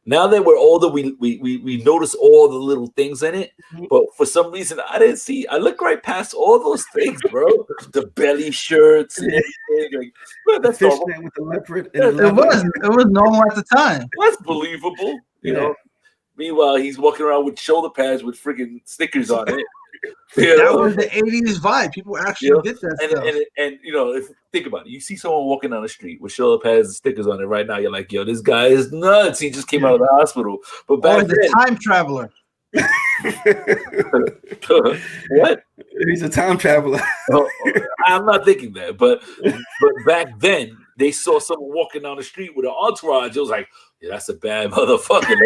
Now that we're older, we notice all the little things in it, but for some reason I didn't see. I looked right past all those things, bro. The belly shirts and everything. Like, that's normal. With the leopard. It was normal at the time. That's believable, you know. Meanwhile, he's walking around with shoulder pads with freaking stickers on it. That was the 80s vibe. People actually did that stuff. And you know, if think about it, you see someone walking down the street with shoulder pads and stickers on it right now, you're like, yo, this guy is nuts. He just came out of the hospital. But back then, the time traveler. What? He's a time traveler. I'm not thinking that, but back then they saw someone walking down the street with an entourage. It was like, yeah, that's a bad motherfucker.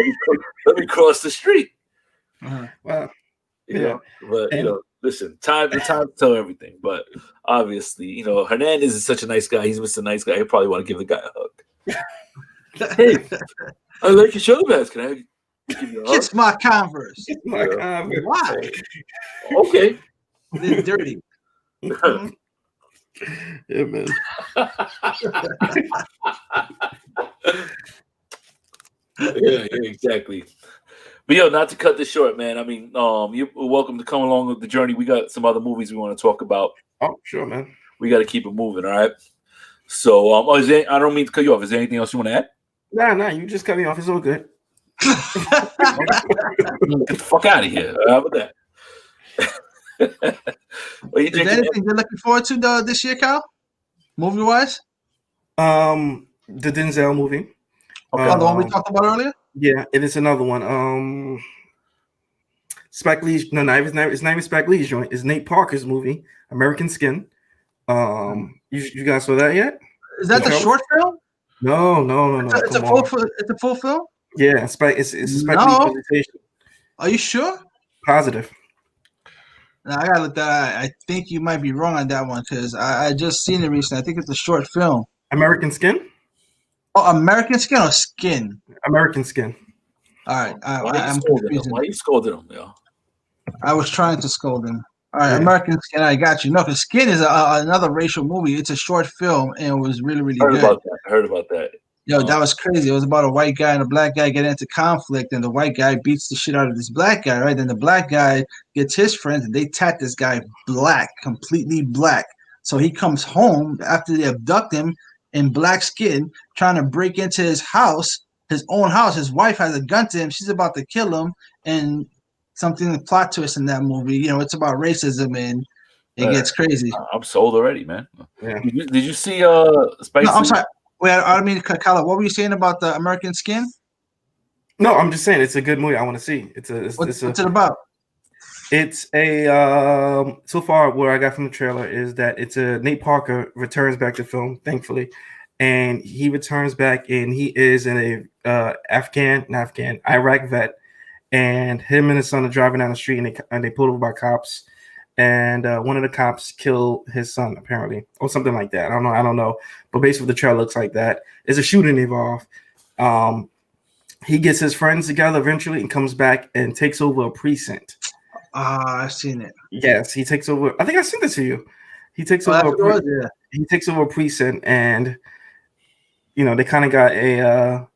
Let me cross the street. Wow. Yeah, but you know, listen, time to tell everything. But obviously, you know, Hernandez is such a nice guy. He's Mr. Nice Guy. He probably want to give the guy a hug. Hey, I like your shoulder pads. Can I give you a hug? Kiss my Converse. Kiss my Converse. Why? Okay. They're dirty. Yeah, man. Yeah, exactly. But yo, not to cut this short, man. I mean, you're welcome to come along with the journey. We got some other movies we want to talk about. Oh, sure, man. We got to keep it moving, all right? So, I don't mean to cut you off. Is there anything else you want to add? Nah, you just cut me off. It's all good. Get the fuck out of here. How about that? Is there anything you're looking forward to this year, Kyle? Movie-wise? The Denzel movie. Okay, the one we talked about earlier? Yeah, it is another one. Spike Lee's it's not even Spike Lee's joint. It's Nate Parker's movie, American Skin. You guys saw that yet? Is that the short film? No. It's a Come on. it's a full film. Yeah, it's a Spike Lee No, presentation. are you sure? Positive. Now, I gotta look that. I think you might be wrong on that one because I just seen it recently. I think it's a short film. American Skin. Oh, American Skin or Skin? American Skin. All right, Why are you I'm scolding him? confusing. Why are you scolding him? Yeah. I was trying to scold him. All right, Yeah. American Skin. I got you. No, because Skin is another racial movie. It's a short film and it was really, really Heard good. about that. Heard about that. Yo, that was crazy. It was about a white guy and a black guy getting into conflict, and the white guy beats the shit out of this black guy, right? Then the black guy gets his friends, and they tat this guy black, completely black. So he comes home after they abduct him in black skin, trying to break into his house, his own house. His wife has a gun to him. She's about to kill him, and something the plot twist in that movie. You know, it's about racism, and it gets crazy. I'm sold already, man. Yeah. Did you see Spicy? No, I'm sorry. Wait, I don't mean to cut Kala. What were you saying about the American Skin? No, I'm just saying it's a good movie. I want to see. What's it about? It's a so far what I got from the trailer is that it's a Nate Parker returns back to film, thankfully, and he returns back and he is in a Iraq vet, and him and his son are driving down the street and they pulled over by cops. And one of the cops killed his son, apparently, or something like that. I don't know. But basically, the trailer looks like that. There's a shooting involved. He gets his friends together eventually and comes back and takes over a precinct. I've seen it. Yes, he takes over. I think I sent it to you. He takes over. He takes over a precinct, and they kind of got a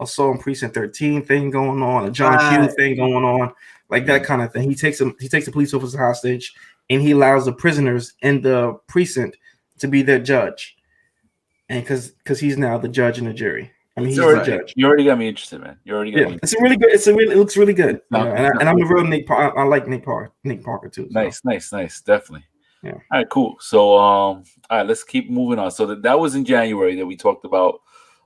assault on precinct 13 thing going on, a John Q thing going on. Like that kind of thing. He takes the police officer hostage, and he allows the prisoners in the precinct to be their judge. And because he's now the judge and the jury. I mean, he's the judge. You already got me interested, man. You already got me interested. It's a really good. It looks really good. And I'm a real Nate Parker. I like Nate Parker too. So. Nice, definitely. Yeah. All right, cool. So all right, let's keep moving on. So that was in January that we talked about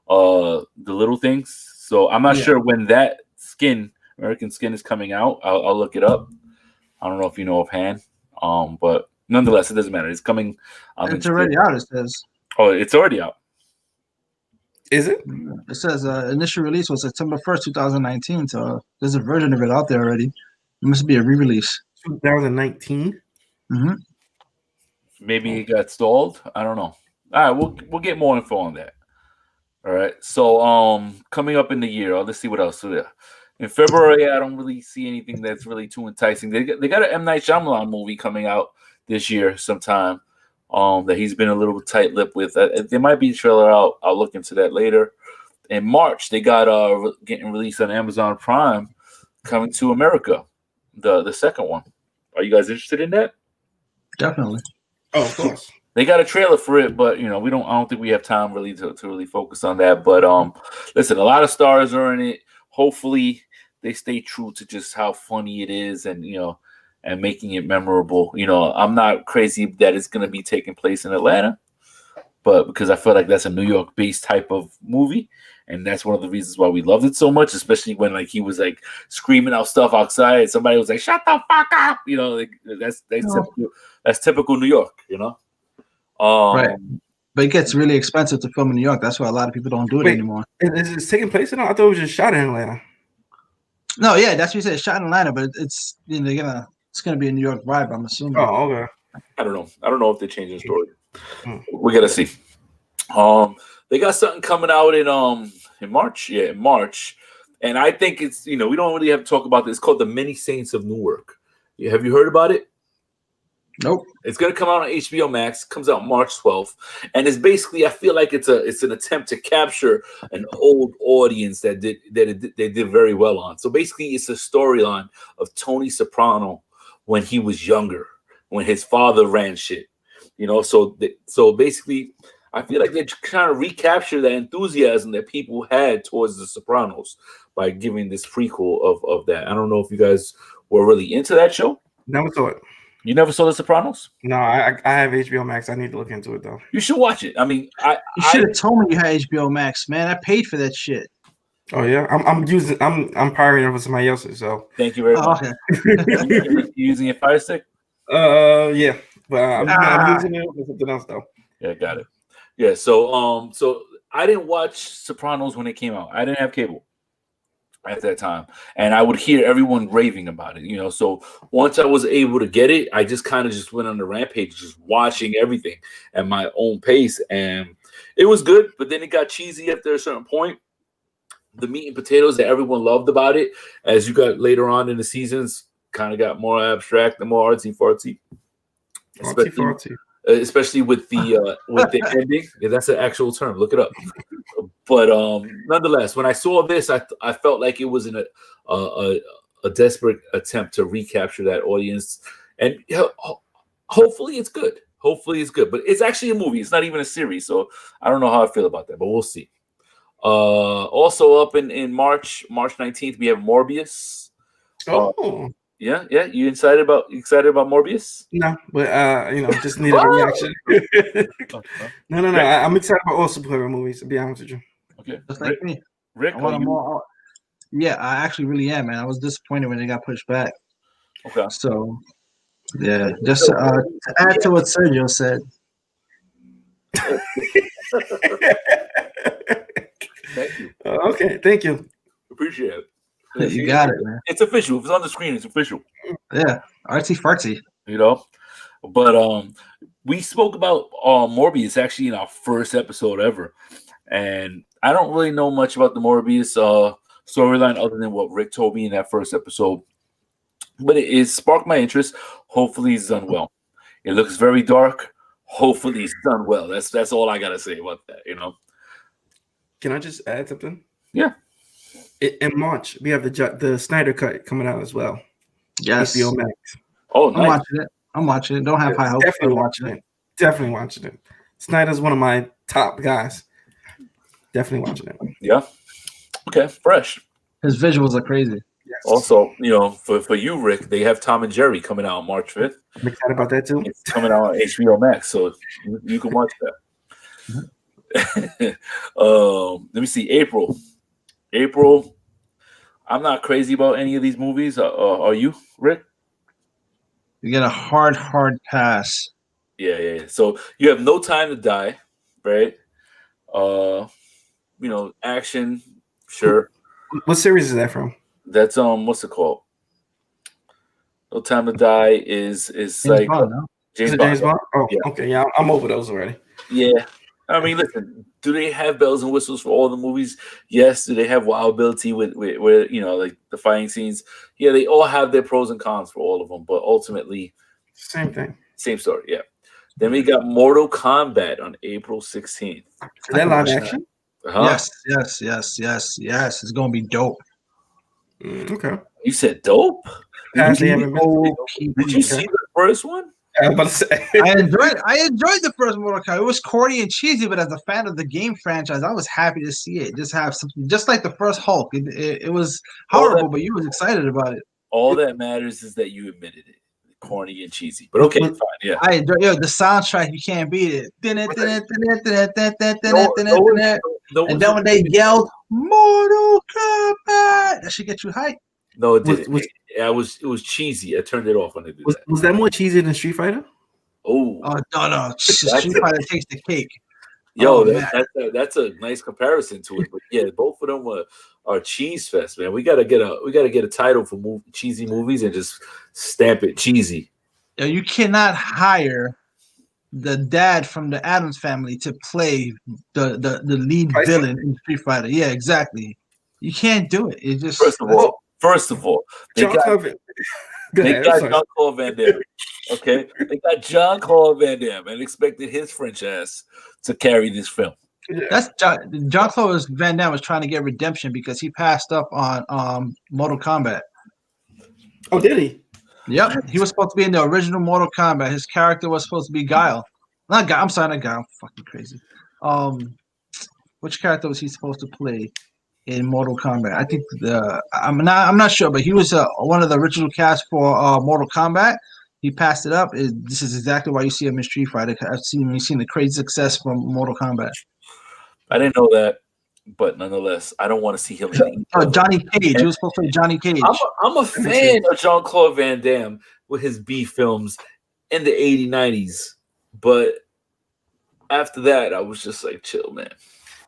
the little things. So I'm not sure when that American Skin is coming out. I'll look it up. I don't know if you know offhand. But nonetheless, it doesn't matter. It's coming. It's already out, it says. Oh, it's already out. Is it? It says initial release was September 1st, 2019. So there's a version of it out there already. It must be a re-release. 2019? Mm-hmm. Maybe it got stalled. I don't know. All right, we'll get more info on that. All right. So coming up in the year, let's see what else. So there. In February, I don't really see anything that's really too enticing. They got an M. Night Shyamalan movie coming out this year sometime that he's been a little tight-lipped with. There might be a trailer out. I'll look into that later. In March, they got getting released on Amazon Prime, Coming to America, the second one. Are you guys interested in that? Definitely. Oh, of course. They got a trailer for it, but I don't think we have time really to really focus on that. But listen, a lot of stars are in it. Hopefully they stay true to just how funny it is and and making it memorable. I'm not crazy that it's gonna be taking place in Atlanta, but because I feel like that's a New York based type of movie, and that's one of the reasons why we loved it so much, especially when he was screaming out stuff outside. Somebody was like, "Shut the fuck up!" That's typical New York, Right. But it gets really expensive to film in New York. That's why a lot of people don't do it anymore. Is it taking place in? I thought it was just shot in Atlanta. No, yeah, that's what you said. It's shot in Atlanta, but it's gonna be a New York vibe, I'm assuming. Oh, okay. I don't know if they're changing the story. We gotta see. They got something coming out in March. Yeah, in March, and I think it's we don't really have to talk about this. It's called The Many Saints of Newark. Have you heard about it? Nope. It's gonna come out on HBO Max. Comes out March 12th, and it's basically I feel like it's an attempt to capture an old audience that they did very well on. So basically, it's a storyline of Tony Soprano when he was younger, when his father ran shit. So basically, I feel like they're trying to recapture that enthusiasm that people had towards The Sopranos by giving this prequel of that. I don't know if you guys were really into that show. Never saw it. You never saw The Sopranos? No, I have HBO Max. I need to look into it though. You should watch it. I mean, you should have told me you had HBO Max, man. I paid for that shit. Oh yeah, I'm pirating over somebody else's. So thank you very much. Okay. You using your Fire Stick? Yeah, but I'm using it for something else though. Yeah, got it. Yeah, so I didn't watch Sopranos when it came out. I didn't have cable at that time, and I would hear everyone raving about it. So once I was able to get it, I just kind of just went on the rampage, just watching everything at my own pace, and it was good. But then it got cheesy after a certain point. The meat and potatoes that everyone loved about it, as you got later on in the seasons, kind of got more abstract and more artsy fartsy. Especially with the ending. Yeah, that's an actual term. Look it up. But nonetheless, when I saw this, I felt like it was a desperate attempt to recapture that audience, and hopefully it's good. Hopefully it's good. But it's actually a movie. It's not even a series, so I don't know how I feel about that, but we'll see. Also up in March 19th, we have Morbius. Yeah. You excited about Morbius? No, but just needed a reaction. No. I'm excited about all superhero movies, to be honest with you. Okay. Just like me. Rick, I want more. Yeah, I actually really am, man. I was disappointed when they got pushed back. Okay. So, yeah, just to add to what Sergio said. Thank you. Okay, thank you. Appreciate it. You got it, man. It's official. If it's on the screen, it's official. Yeah, artsy fartsy. But we spoke about Morbius actually in our first episode ever, and I don't really know much about the Morbius storyline other than what Rick told me in that first episode. But it sparked my interest. Hopefully, it's done well. It looks very dark. Hopefully, it's done well. That's all I gotta say about that. Can I just add something? Yeah. In March, we have the Snyder Cut coming out as well. Yes. HBO Max. Oh, nice. I'm watching it. Don't have high hopes. Definitely watching it. Snyder's one of my top guys. Definitely watching it. Yeah. Okay. Fresh. His visuals are crazy. Yes. Also, for you, Rick, they have Tom and Jerry coming out on March 5th. I'm excited about that too. It's coming out on HBO Max, so you can watch that. Let me see. April. I'm not crazy about any of these movies. Are you, Rick? You get a hard pass. Yeah. So you have No Time to Die, right? Action, sure. What series is that from? That's what's it called? No Time to Die is James like Bond, no? James Bond. Oh, yeah. Okay. Yeah, I'm over those already. Yeah. I mean, listen, do they have bells and whistles for all the movies? Yes. Do they have wild ability with like the fighting scenes? Yeah, they all have their pros and cons for all of them, but ultimately same thing. Same story, yeah. Then we got Mortal Kombat on April 16th. Is that live action? Yes. It's gonna be dope. Okay. You said dope? Did you see the first one? I was about to say. I enjoyed the first Mortal Kombat. It was corny and cheesy, but as a fan of the game franchise, I was happy to see it. Just have something, just like the first Hulk. It was horrible, but you was excited about it. All that matters is that you admitted it. Corny and cheesy, but okay, fine. Yeah, I enjoy the soundtrack. You can't beat it. And then when they yelled Mortal Kombat, that should get you hyped. No, it didn't. It was cheesy. I turned it off when they did that. Was that more cheesy than Street Fighter? Oh, no. Street Fighter takes the cake. Yo, that's a nice comparison to it. But yeah, both of them are cheese fest, man. We gotta get a title for cheesy movies and just stamp it cheesy. Yo, you cannot hire the dad from the Addams Family to play the lead villain in Street Fighter. Yeah, exactly. You can't do it. It just First of all, they got Jean-Claude Van Damme. Okay, they got Jean-Claude Van Damme and expected his French ass to carry this film. That's Jean-Claude Van Damme was trying to get redemption because he passed up on Mortal Kombat. Oh, did he? Yep, he was supposed to be in the original Mortal Kombat. His character was supposed to be Guile. Not Guile. I'm sorry, not Guile. I'm fucking crazy. Which character was he supposed to play in Mortal Kombat? I think I'm not sure, but he was one of the original cast for Mortal Kombat. He passed it up. This is exactly why you see him in Street Fighter. You've seen the crazy success from Mortal Kombat. I didn't know that, but nonetheless, I don't want to see him. Johnny Cage. He was supposed to play Johnny Cage. I'm a fan of Jean-Claude Van Damme with his B films in the 80s, 90s, but after that, I was just like, chill, man.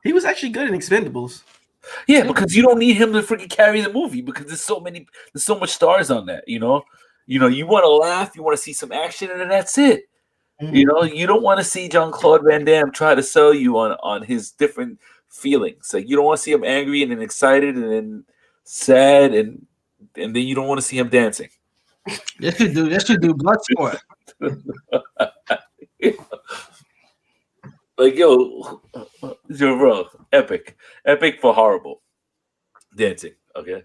He was actually good in Expendables. Yeah, because you don't need him to freaking carry the movie because there's so much stars on that. You want to laugh, you want to see some action, and then that's it. Mm-hmm. You don't want to see Jean-Claude Van Damme try to sell you on his different feelings. Like you don't want to see him angry and then excited and then sad and then you don't want to see him dancing. Yes, you do. Yes, you do. Bloodsport. Like yo, bro, epic for horrible dancing. Okay.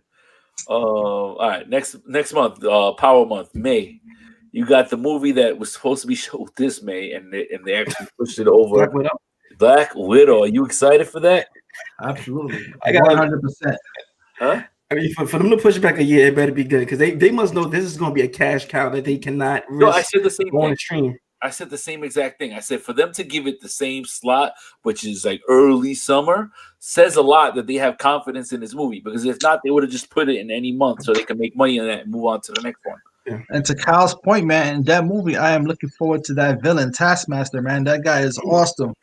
All right. Next month, Power Month, May. You got the movie that was supposed to be showed this May, and they actually pushed it over. Black Widow. Are you excited for that? Absolutely. I got 100%. Huh? I mean, for them to push it back a year, it better be good because they must know this is going to be a cash cow that they cannot risk. No, I said the same thing. Stream. I said the same exact thing. I said for them to give it the same slot, which is like early summer, says a lot that they have confidence in this movie. Because if not, they would have just put it in any month so they can make money on that and move on to the next one. Yeah. And to Kyle's point, man, in that movie, I am looking forward to that villain, Taskmaster, man. That guy is awesome.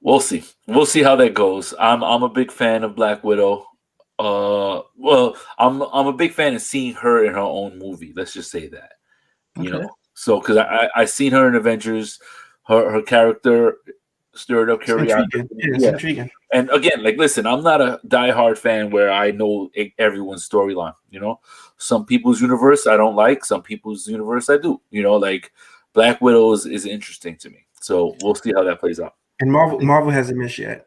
We'll see. We'll see how that goes. I'm a big fan of Black Widow. Well, I'm a big fan of seeing her in her own movie. Let's just say that. You know, so because I seen her in Avengers, her character stirred up curiosity. It's intriguing. And again, like, listen, I'm not a diehard fan where I know everyone's storyline. You know, some people's universe I don't like, some people's universe I do. You know, like Black Widow is interesting to me. So we'll see how that plays out. And Marvel hasn't missed yet.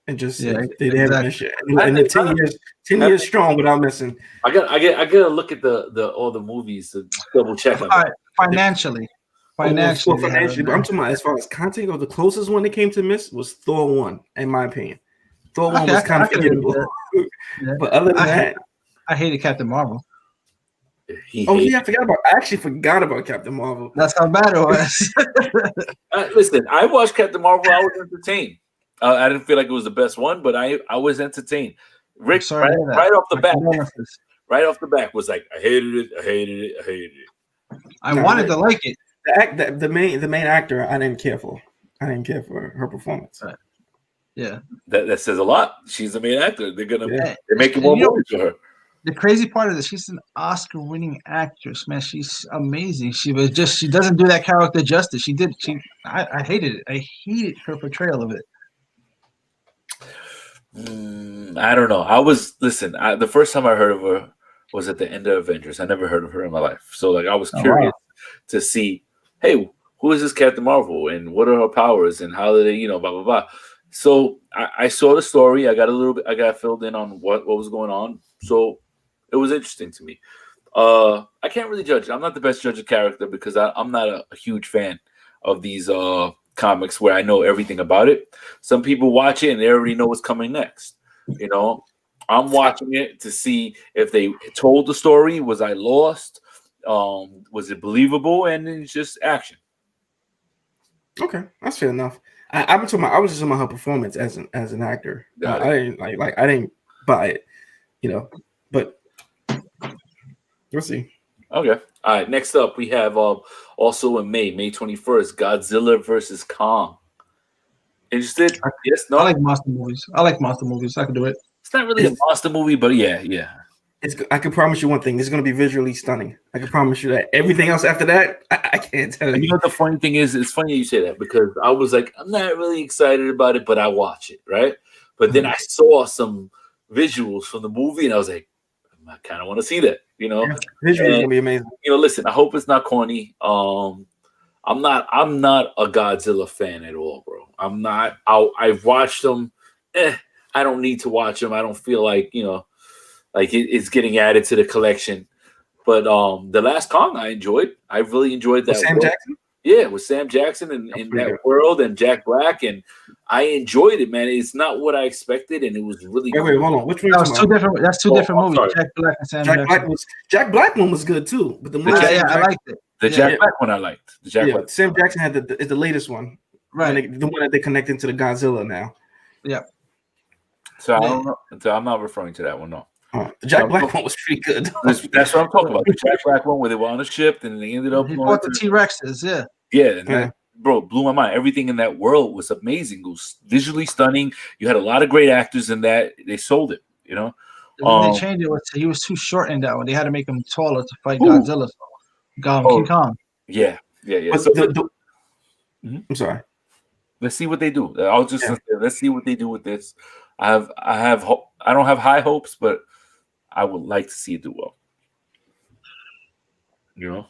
And just they haven't missed yet. And 10 years strong without missing. I gotta look at the all the movies to double check. Financially, but I'm talking about as far as content goes, the closest one they came to miss was Thor 1, in my opinion. Thor 1 was kind of forgettable. But other than that, I hated Captain Marvel. I actually forgot about Captain Marvel. That's how bad it was. Listen, I watched Captain Marvel. I was entertained. I didn't feel like it was the best one, but I was entertained. Rick, right off the bat, was like, I hated it. I wanted to like it. The main actor, I didn't care for. I didn't care for her performance. Right. Yeah, that says a lot. She's the main actor. They're making more movies for her. The crazy part of this, she's an Oscar-winning actress, man. She's amazing. She doesn't do that character justice. I hated it. I hated her portrayal of it. I don't know. The first time I heard of her was at the end of Avengers. I never heard of her in my life. So like I was curious to see, hey, who is this Captain Marvel and what are her powers and how do they, blah, blah, blah. So I saw the story. I got filled in on what was going on. So it was interesting to me. I can't really judge. I'm not the best judge of character because I'm not a huge fan of these comics where I know everything about it. Some people watch it and they already know what's coming next. I'm watching it to see if they told the story. Was I lost? Was it believable? And it's just action. Okay, that's fair enough. I was just talking about her performance as an actor. I didn't I didn't buy it, but we'll see. Okay. All right. Next up, we have also in May 21st, Godzilla versus Kong. Interested? Yes. No. I like monster movies. I can do it. It's not really a monster movie, but yeah. I can promise you one thing. It's going to be visually stunning. I can promise you that. Everything else after that, I can't tell you. You know what the funny thing is? It's funny you say that because I was like, I'm not really excited about it, but I watch it, right? But then I saw some visuals from the movie, and I was like, I kind of want to see that, Visuals going to be amazing. Listen, I hope it's not corny. I'm not a Godzilla fan at all, bro. I'm not. I've watched them. I don't need to watch them. I don't feel like it's getting added to the collection. But the last Kong I enjoyed. I really enjoyed that. Sam Jackson? Yeah, with Sam Jackson and in that world and Jack Black, and I enjoyed it, man. It's not what I expected, and it was really. Wait, hold on. Which one? That's two different movies. Sorry. Jack Black and Sam Jackson. Jack Black one was good too, but I liked it. The Jack Black one I liked. Black. Sam Jackson had is the latest one, right? The one that they connect into the Godzilla now. Yeah. So I don't know. So I'm not referring to that one. No. The Jack Black one was pretty good. That's what I'm talking about. The Jack Black one where they were on a ship and they ended up. He fought the T-Rexes, Yeah, bro, blew my mind. Everything in that world was amazing. It was visually stunning. You had a lot of great actors in that. They sold it, you know. When they changed it, he was too short in that one. They had to make him taller to fight Who? Godzilla. King Kong. Yeah. But So, I'm sorry. let's see what they do. I'll just let's see what they do with this. I have hope. I don't have high hopes, but I would like to see it do well. You know,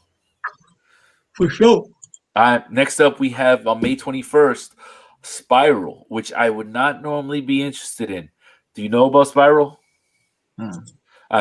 for sure. Next up, we have on May 21st, Spiral, which I would not normally be interested in. Do you know about Spiral?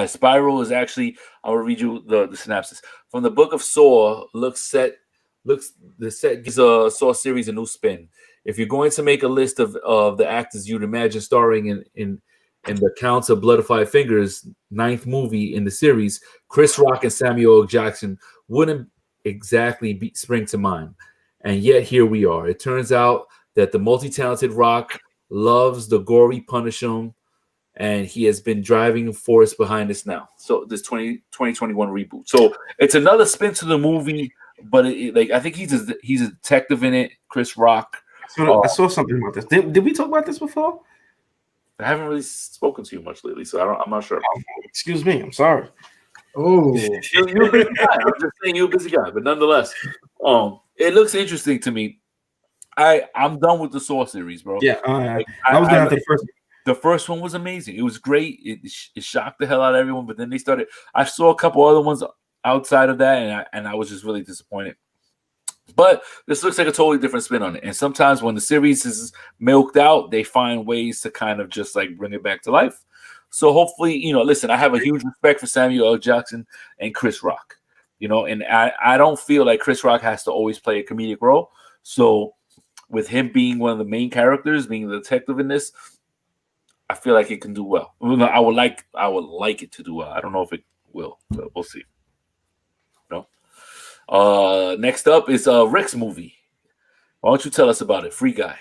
Spiral is actually, I will read you the synopsis from the Book of Saw. The set gives a Saw series a new spin. If you're going to make a list of the actors you'd imagine starring in the Counts of Blood of Five Fingers, 9th movie in the series, Chris Rock and Samuel L. Jackson wouldn't exactly spring to mind. And yet here we are. It turns out that the multi-talented Rock loves the gory Punishem, and he has been driving force behind this now. So this 2021 reboot. So it's another spin to the movie, but I think he's a detective in it, Chris Rock. I saw something about this. Did we talk about this before? I haven't really spoken to you much lately, so I'm not sure. Excuse me, I'm sorry. Oh, you're a busy guy. I'm just saying you're a busy guy, but nonetheless, it looks interesting to me. I'm done with the Saw series, bro. Yeah, I was done after the first. The first one was amazing. It was great. It shocked the hell out of everyone. But then they started. I saw a couple other ones outside of that, and I was just really disappointed. But this looks like a totally different spin on it. And sometimes when the series is milked out, they find ways to kind of just like bring it back to life. So hopefully, listen, I have a huge respect for Samuel L. Jackson and Chris Rock, and I don't feel like Chris Rock has to always play a comedic role. So with him being one of the main characters, being the detective in this, I feel like it can do well. I would like it to do well. I don't know if it will, but we'll see. Next up is Rick's movie. Why don't you tell us about it? Free Guy.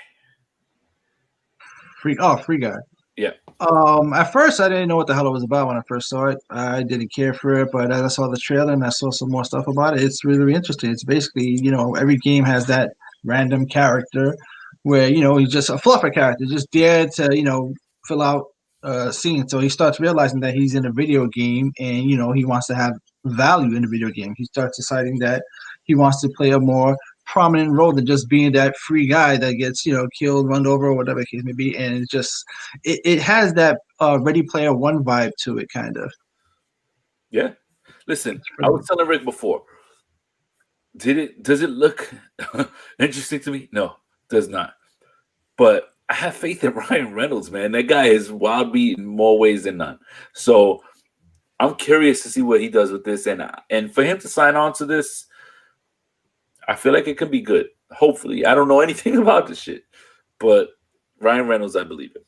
Free Guy. Yeah. At first I didn't know what the hell it was about when I first saw it. I didn't care for it, but as I saw the trailer and I saw some more stuff about it, it's really, really interesting. It's basically, every game has that random character where, he's just a fluffer character, just there to, fill out scene. So he starts realizing that he's in a video game and, he wants to have value in the video game. He starts deciding that he wants to play a more prominent role than just being that free guy that gets, killed, run over, or whatever the case may be. And it's just, it has that Ready Player One vibe to it, kind of. Yeah. Listen, I was telling Rick before, does it look interesting to me? No, it does not. But I have faith in Ryan Reynolds, man. That guy is wild beat in more ways than none. So I'm curious to see what he does with this, and for him to sign on to this, I feel like it could be good. Hopefully, I don't know anything about this shit, but Ryan Reynolds, I believe it.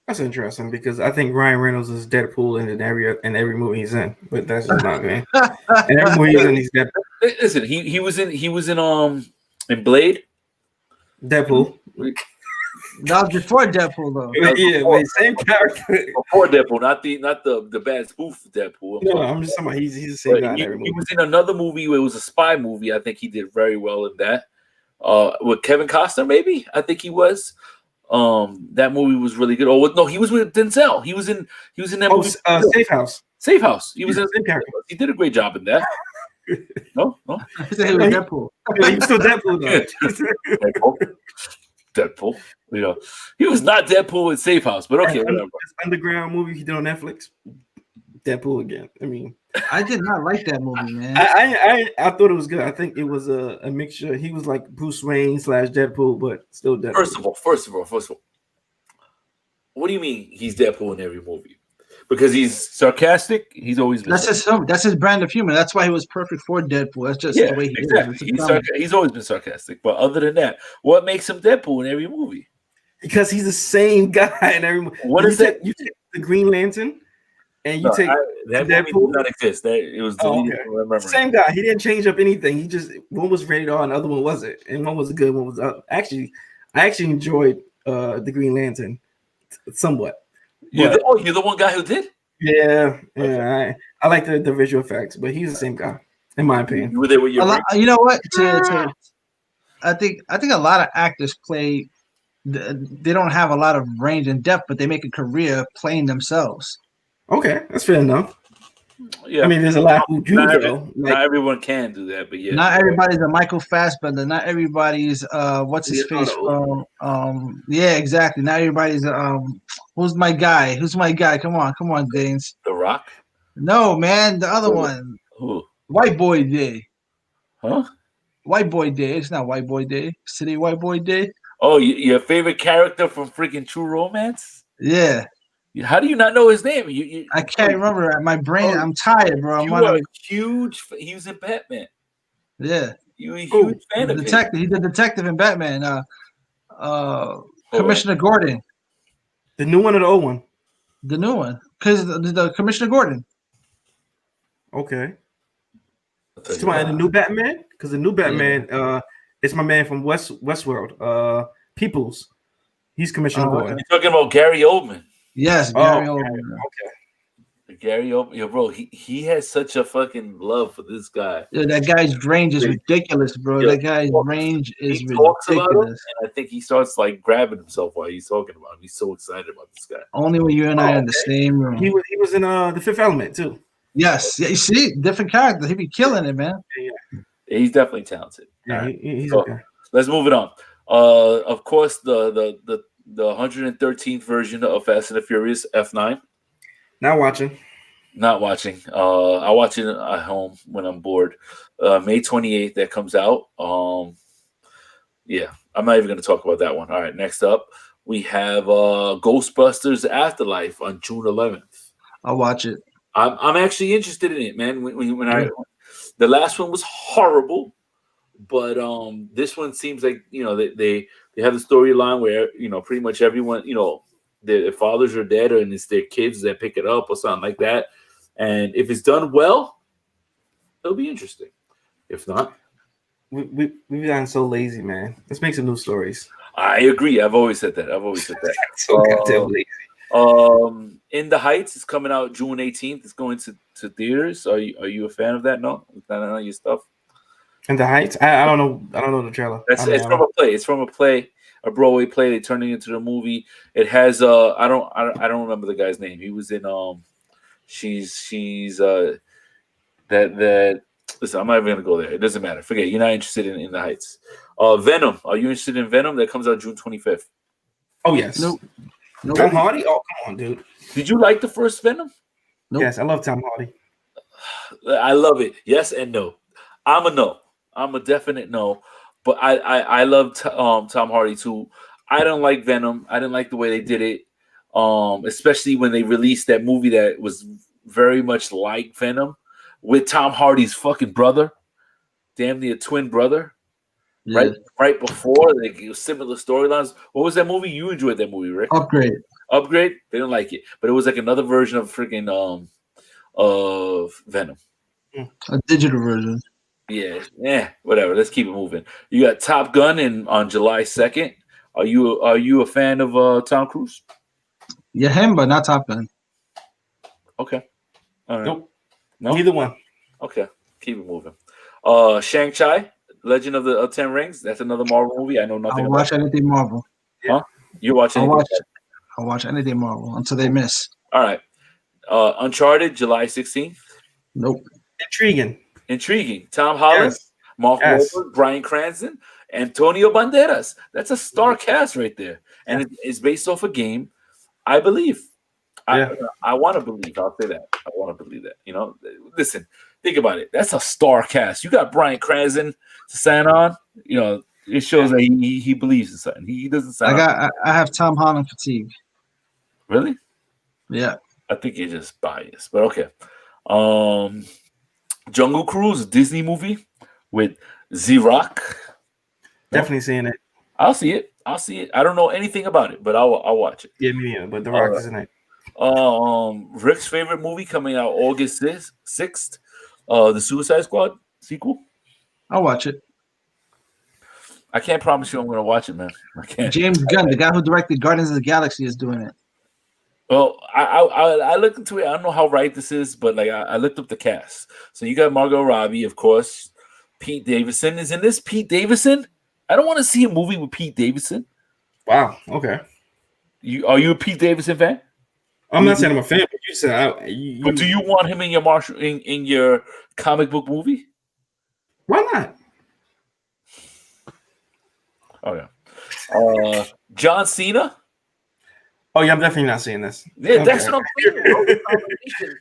That's interesting because I think Ryan Reynolds is Deadpool in every movie he's in, but that's just not me. And every movie he's in, he's Deadpool. Listen, he was in Blade. Deadpool. Not before Deadpool though. Yeah, but same character. Before Deadpool, not the bad spoof Deadpool. No, I'm just talking about he's the same guy in every movie. He was in another movie where it was a spy movie. I think he did very well in that. With Kevin Costner, maybe I think he was. That movie was really good. Oh no, he was with Denzel. He was in that movie. Safe House. Safe House. He was in the same character. He did a great job in that. No. He said he was Deadpool. Yeah, he was still Deadpool though. Deadpool. He was not Deadpool in Safe House, but okay, whatever. This underground movie he did on Netflix. Deadpool again. I mean, I did not like that movie, man. I thought it was good. I think it was a mixture. He was like Bruce Wayne / Deadpool, but still Deadpool. First of all, what do you mean he's Deadpool in every movie? Because he's sarcastic. He's always been. That's his brand of humor. That's why he was perfect for Deadpool. That's just the way he is. He's always been sarcastic. But other than that, what makes him Deadpool in every movie? Because he's the same guy in every movie. What is that? You take the Green Lantern, and you take that Deadpool. movie did not exist. It was deleted from my memory. Same guy. He didn't change up anything. He just one was rated R, and the other one wasn't, and one was good, one was I actually enjoyed the Green Lantern somewhat. You're the one guy who did? Yeah. I like the visual effects, but he's the same guy, in my opinion. You were there with your you know what? I think a lot of actors play. They don't have a lot of range and depth, but they make a career playing themselves. Okay, that's fair enough. Yeah, I mean, there's a lot who do though. Not everyone can do that, but yeah. Not everybody's a Michael Fassbender. Not everybody's what's his face Leonardo. from yeah, exactly. Not everybody's who's my guy? Who's my guy? Come on, Danes. The Rock? No, man, the other one. Who? White Boy Day. Huh? White Boy Day. It's not White Boy Day. City White Boy Day. Oh, your favorite character from freaking True Romance? Yeah. How do you not know his name? I can't remember. My brain. I'm tired, bro. You are a huge. He was in Batman. Yeah. You a huge fan of detective. He's the detective in Batman. Commissioner Gordon. The new one or the old one? The new one, because the Commissioner Gordon. Okay. So the new Batman, because the new Batman, it's my man from Westworld, Peoples. He's Commissioner Gordon. You're talking about Gary Oldman. Yes, Gary Oldman. Okay. Gary Oldman, yo, bro, he has such a fucking love for this guy. Yeah, that guy's range is ridiculous, bro. Yeah. That guy's range is he talks about him, ridiculous. and I think he starts like grabbing himself while he's talking about him. He's so excited about this guy. Only when you and I are in the same room. He was in The Fifth Element too. Yes, yeah, you see, different character. He be killing it, man. Yeah, he's definitely talented. Yeah, he's okay. Let's move it on. Of course, the 113th version of Fast and the Furious F9. Not watching. I watch it at home when I'm bored. May 28th that comes out. Yeah, I'm not even going to talk about that one. All right, next up we have Ghostbusters Afterlife on June 11th. I'll watch it. I'm actually interested in it, man. The last one was horrible, but this one seems like they have a storyline where pretty much everyone their fathers are dead and it's their kids that pick it up or something like that. And if it's done well, it'll be interesting. If not, we've gotten so lazy, man. Let's make some new stories. I agree. I've always said that. So goddamn lazy. In the Heights is coming out June 18th. It's going to theaters. Are you a fan of that? No, is that not your stuff? In the Heights, I don't know the trailer. It's from a play. It's from a play, a Broadway play. They turned it into the movie. It has I don't remember the guy's name. He was in she's that. Listen, I'm not even gonna go there. It doesn't matter. Forget. You're not interested in the Heights. Venom. Are you interested in Venom? That comes out June 25th. Oh yes. Nope. Tom Hardy? Oh, come on, dude. Did you like the first Venom? Nope. Yes, I love Tom Hardy. I love it. Yes and no. I'm a no. I'm a definite no. But I love Tom Hardy too. I don't like Venom. I didn't like the way they did it. Especially when they released that movie that was very much like Venom with Tom Hardy's fucking brother, damn near twin brother. Yeah. Right before, like similar storylines. What was that movie? You enjoyed that movie, Rick? Upgrade. They didn't like it, but it was like another version of freaking of Venom. A digital version. Yeah, whatever. Let's keep it moving. You got Top Gun on July 2nd. Are you a fan of Tom Cruise? Yeah, him, but not Top Gun. Okay. All right. Nope. No? Neither one. Okay. Keep it moving. Shang-Chi, Legend of the Ten Rings. That's another Marvel movie. I know nothing I'll watch anything Marvel. Huh? You watch anything? I'll watch anything Marvel until they miss. All right. Uncharted, July 16th. Nope. Intriguing. Tom Holland, yes. Mark Wahlberg, Bryan Cranston, Antonio Banderas. That's a star cast right there. And it's based off a game. I believe. I want to believe. I'll say that. I want to believe that. Listen, think about it. That's a star cast. You got Bryan Cranston to sign on. It shows that he believes in something. He doesn't sign on. I have Tom Holland fatigue. Really? Yeah. I think you're just biased, but okay. Jungle Cruise, Disney movie with Z-Rock. Definitely seeing it. I'll see it. I don't know anything about it, but I'll watch it. Yeah, me neither. But The Rock is in it. Rick's favorite movie coming out August 6th. The Suicide Squad sequel. I'll watch it. I can't promise you I'm going to watch it, man. I can't. James Gunn, the guy who directed Guardians of the Galaxy, is doing it. Well, I looked into it. I don't know how right this is, but I looked up the cast. So you got Margot Robbie, of course. Pete Davidson is in this. Pete Davidson? I don't want to see a movie with Pete Davidson. Wow. Okay. Are you a Pete Davidson fan? I'm not saying I'm a fan, but you said But do you want him in your in your comic book movie? Why not? Oh yeah. John Cena. Oh yeah, I'm definitely not seeing this. Yeah, Okay. that's what I'm saying.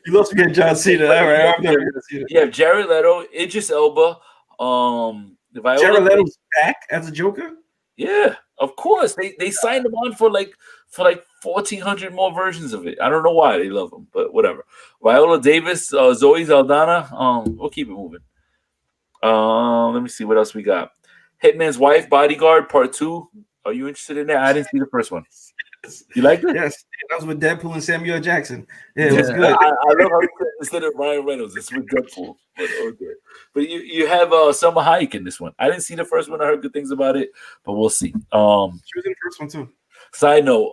You love to get John Cena. All right, I'm never gonna see that. Yeah, Jared Leto, Idris Elba, Viola Jared Leto's back as a Joker. Yeah, of course. They signed him on for like 1,400 more versions of it. I don't know why they love him, but whatever. Viola Davis, Zoe Saldana. We'll keep it moving. Let me see what else we got. Hitman's Wife, Bodyguard, Part 2. Are you interested in that? I didn't see the first one. You like it? Yes, that was with Deadpool and Samuel Jackson. Yeah, it was good. I love how instead of Ryan Reynolds, it's with Deadpool. But okay. But you have Selma Hayek in this one. I didn't see the first one. I heard good things about it, but we'll see. She was in the first one too. Side note,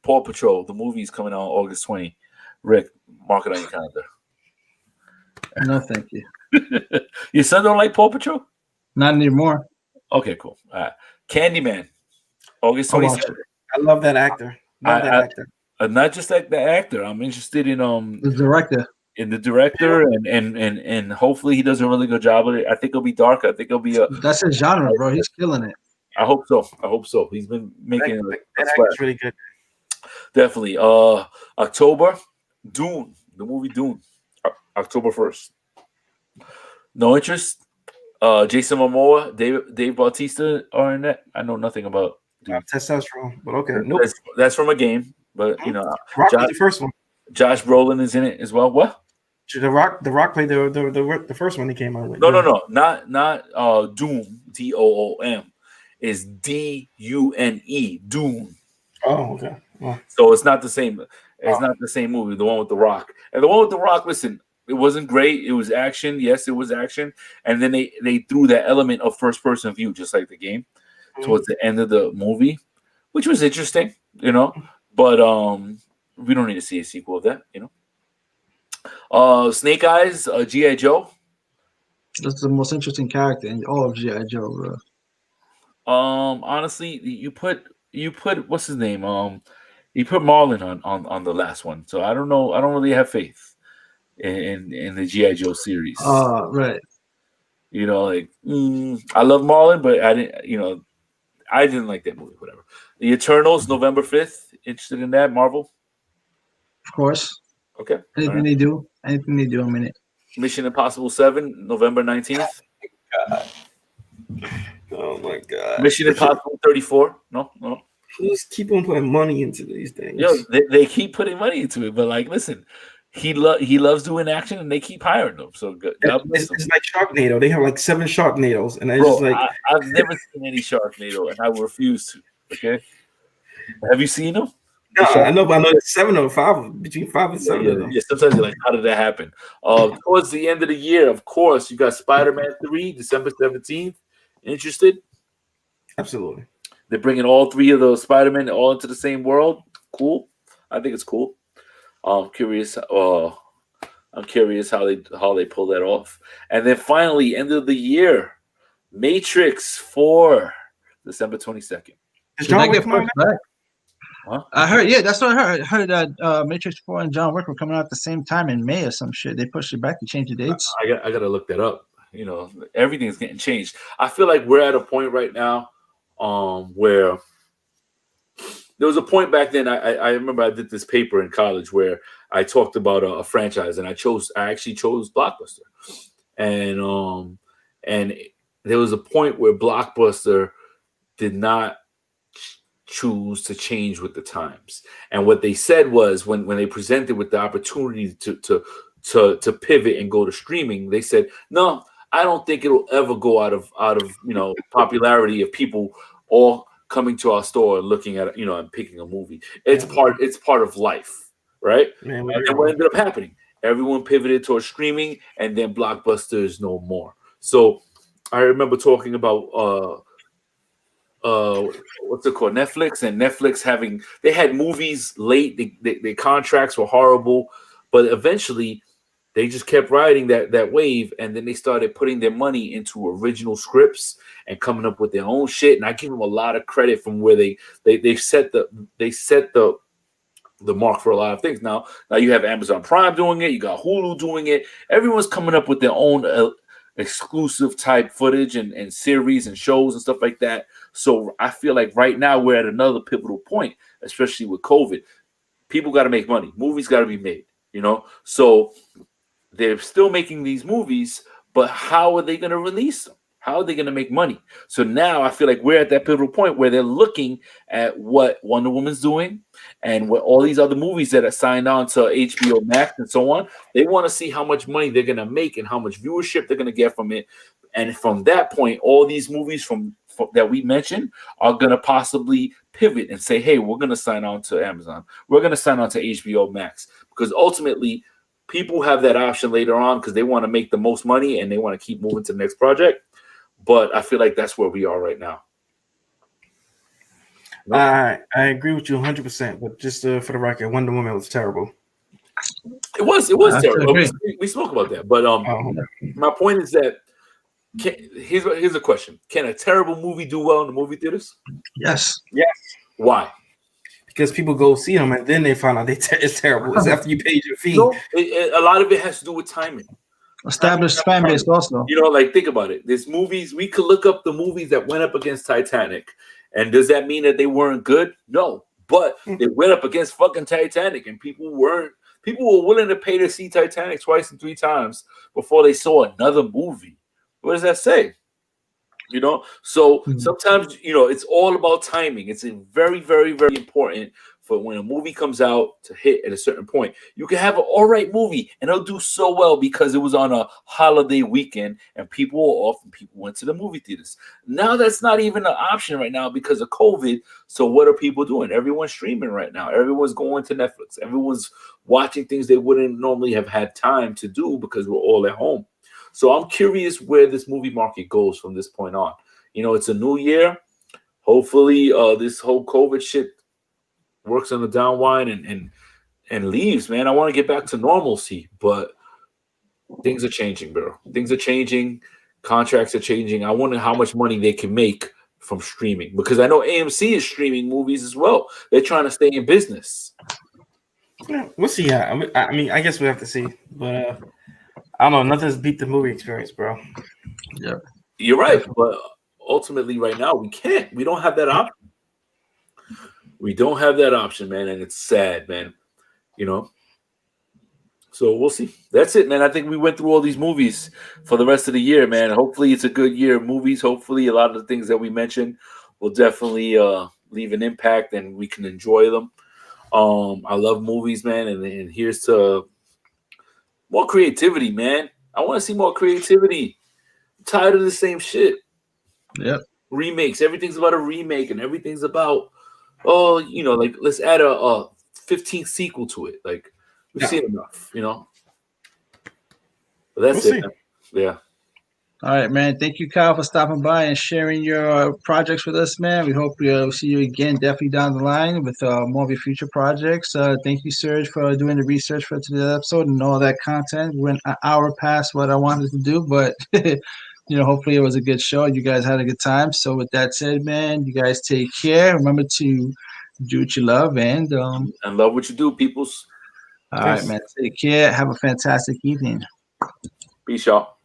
Paw Patrol, the movie is coming out August 20. Rick, mark it on your calendar. No, thank you. Your son don't like Paw Patrol? Not anymore. Okay, cool. All right. Candyman, August 27th. I love that actor. Actor. Not just like the actor. I'm interested in the director. In the director, and hopefully he does a really good job with it. I think it'll be dark. I think it'll be that's his genre, bro. He's killing it. I hope so. He's been making that actor's really good. Definitely. October, Dune, the movie Dune, October 1st. No interest. Jason Momoa, Dave Bautista are in that. I know nothing about testosterone, but okay. Nope. That's from a game, but you know, Rock the first one. Josh Brolin is in it as well. What? The Rock played the first one he came out with. No, not Doom. Doom is Dune. Dune. Oh, okay. Well. So it's not the same. It's not the same movie. The one with the Rock, and the one with the Rock. Listen, it wasn't great. It was action. Yes, it was action, and then they threw that element of first person view, just like the game, towards the end of the movie, which was interesting, you know. But we don't need to see a sequel of that, you know. Snake Eyes, G.I. Joe. That's the most interesting character in all of G.I. Joe, bro. Honestly, you put what's his name? You put Marlon on the last one, so I don't know. I don't really have faith in the G.I. Joe series. Right. You know, like I love Marlon, but I didn't like that movie. Whatever. The Eternals, November 5th. Interested in that, Marvel? Of course. Okay. Anything they do, I'm in it. Mission Impossible 7, November 19th. Oh my God. Mission Impossible 34. No. Who's keep on putting money into these things? Yo, they keep putting money into it, but like, listen, he loves doing action, and they keep hiring them. So good. It's like Sharknado. They have like 7 Sharknados, and it's Bro, just like I've never seen any Sharknado, and I refuse to. Okay, have you seen them? No, I know, but I know there's 7 or 5, between 5 and 7 of them. Yeah, sometimes you're like, how did that happen? Towards the end of the year, of course, you got Spider-Man 3, December 17th. Interested? Absolutely. They're bringing all 3 of those Spider-Men all into the same world. Cool. I think it's cool. I'm curious how they pull that off. And then finally, end of the year, Matrix 4, December 22nd. Did John Wick come back? Huh? I heard, yeah, that's what I heard. I heard that Matrix 4 and John Wick were coming out at the same time in May or some shit. They pushed it back to change the dates. I gotta look that up. You know, everything's getting changed. I feel like we're at a point right now where there was a point back then. I remember I did this paper in college where I talked about a franchise, and I actually chose Blockbuster, and there was a point where Blockbuster did not choose to change with the times. And what they said was when they presented with the opportunity to pivot and go to streaming, they said, no, I don't think it'll ever go out of popularity of people all coming to our store and looking at and picking a movie. It's part of life, right? Man, and then what ended up happening? Everyone pivoted towards streaming, and then Blockbuster is no more. So I remember talking about what's it called? Netflix, and Netflix they had movies late. Their contracts were horrible, but eventually They just kept riding that wave, and then they started putting their money into original scripts and coming up with their own shit. And I give them a lot of credit from where they set the mark for a lot of things. Now you have Amazon Prime doing it. You got Hulu doing it. Everyone's coming up with their own exclusive type footage and series and shows and stuff like that. So I feel like right now we're at another pivotal point, especially with COVID. People got to make money. Movies got to be made, So they're still making these movies, but how are they going to release them? How are they going to make money? So now I feel like we're at that pivotal point where they're looking at what Wonder Woman's doing and what all these other movies that are signed on to HBO Max and so on. They want to see how much money they're going to make and how much viewership they're going to get from it. And from that point, all these movies from that we mentioned are going to possibly pivot and say, hey, we're going to sign on to Amazon. We're going to sign on to HBO Max, because ultimately people have that option later on because they want to make the most money and they want to keep moving to the next project. But I feel like that's where we are right now. I agree with you 100%. But just for the record, Wonder Woman was terrible. It was terrible. We spoke about that. But my point is that here's a question: can a terrible movie do well in the movie theaters? Yes. Why? Because people go see them and then they find out it's terrible. It's after you paid your fee. No, a lot of it has to do with timing. Established fan base also. Like think about it. There's movies, we could look up the movies that went up against Titanic. And does that mean that they weren't good? No. But they went up against fucking Titanic, and people were willing to pay to see Titanic twice and 3 times before they saw another movie. What does that say? So sometimes, it's all about timing. It's very, very, very important for when a movie comes out to hit at a certain point. You can have an all right movie and it'll do so well because it was on a holiday weekend and people were off and people went to the movie theaters. Now that's not even an option right now because of COVID. So what are people doing? Everyone's streaming right now. Everyone's going to Netflix. Everyone's watching things they wouldn't normally have had time to do because we're all at home. So I'm curious where this movie market goes from this point on. It's a new year. Hopefully this whole COVID shit works on the downwind and leaves, man. I want to get back to normalcy, but things are changing, bro. Things are changing. Contracts are changing. I wonder how much money they can make from streaming, because I know AMC is streaming movies as well. They're trying to stay in business. Yeah, we'll see. I mean, I guess we have to see, but I don't know. Nothing's beat the movie experience, bro. Yeah, you're right, but ultimately, right now, we can't. We don't have that option. We don't have that option, man, and it's sad, man. So we'll see. That's it, man. I think we went through all these movies for the rest of the year, man. Hopefully, it's a good year of movies. Hopefully, a lot of the things that we mentioned will definitely leave an impact, and we can enjoy them. I love movies, man, and here's to more creativity, man. I want to see more creativity. I'm tired of the same shit. Yep. Remakes. Everything's about a remake, and everything's about let's add a 15th sequel to it. Like we've seen enough, But that's it. Man. Yeah. All right, man. Thank you, Kyle, for stopping by and sharing your projects with us, man. We hope we'll see you again, definitely down the line with more of your future projects. Thank you, Serge, for doing the research for today's episode and all that content. Went an hour past what I wanted to do, but hopefully it was a good show. You guys had a good time. So with that said, man, you guys take care. Remember to do what you love and love what you do, peoples. All right, man. Take care. Have a fantastic evening. Peace, y'all.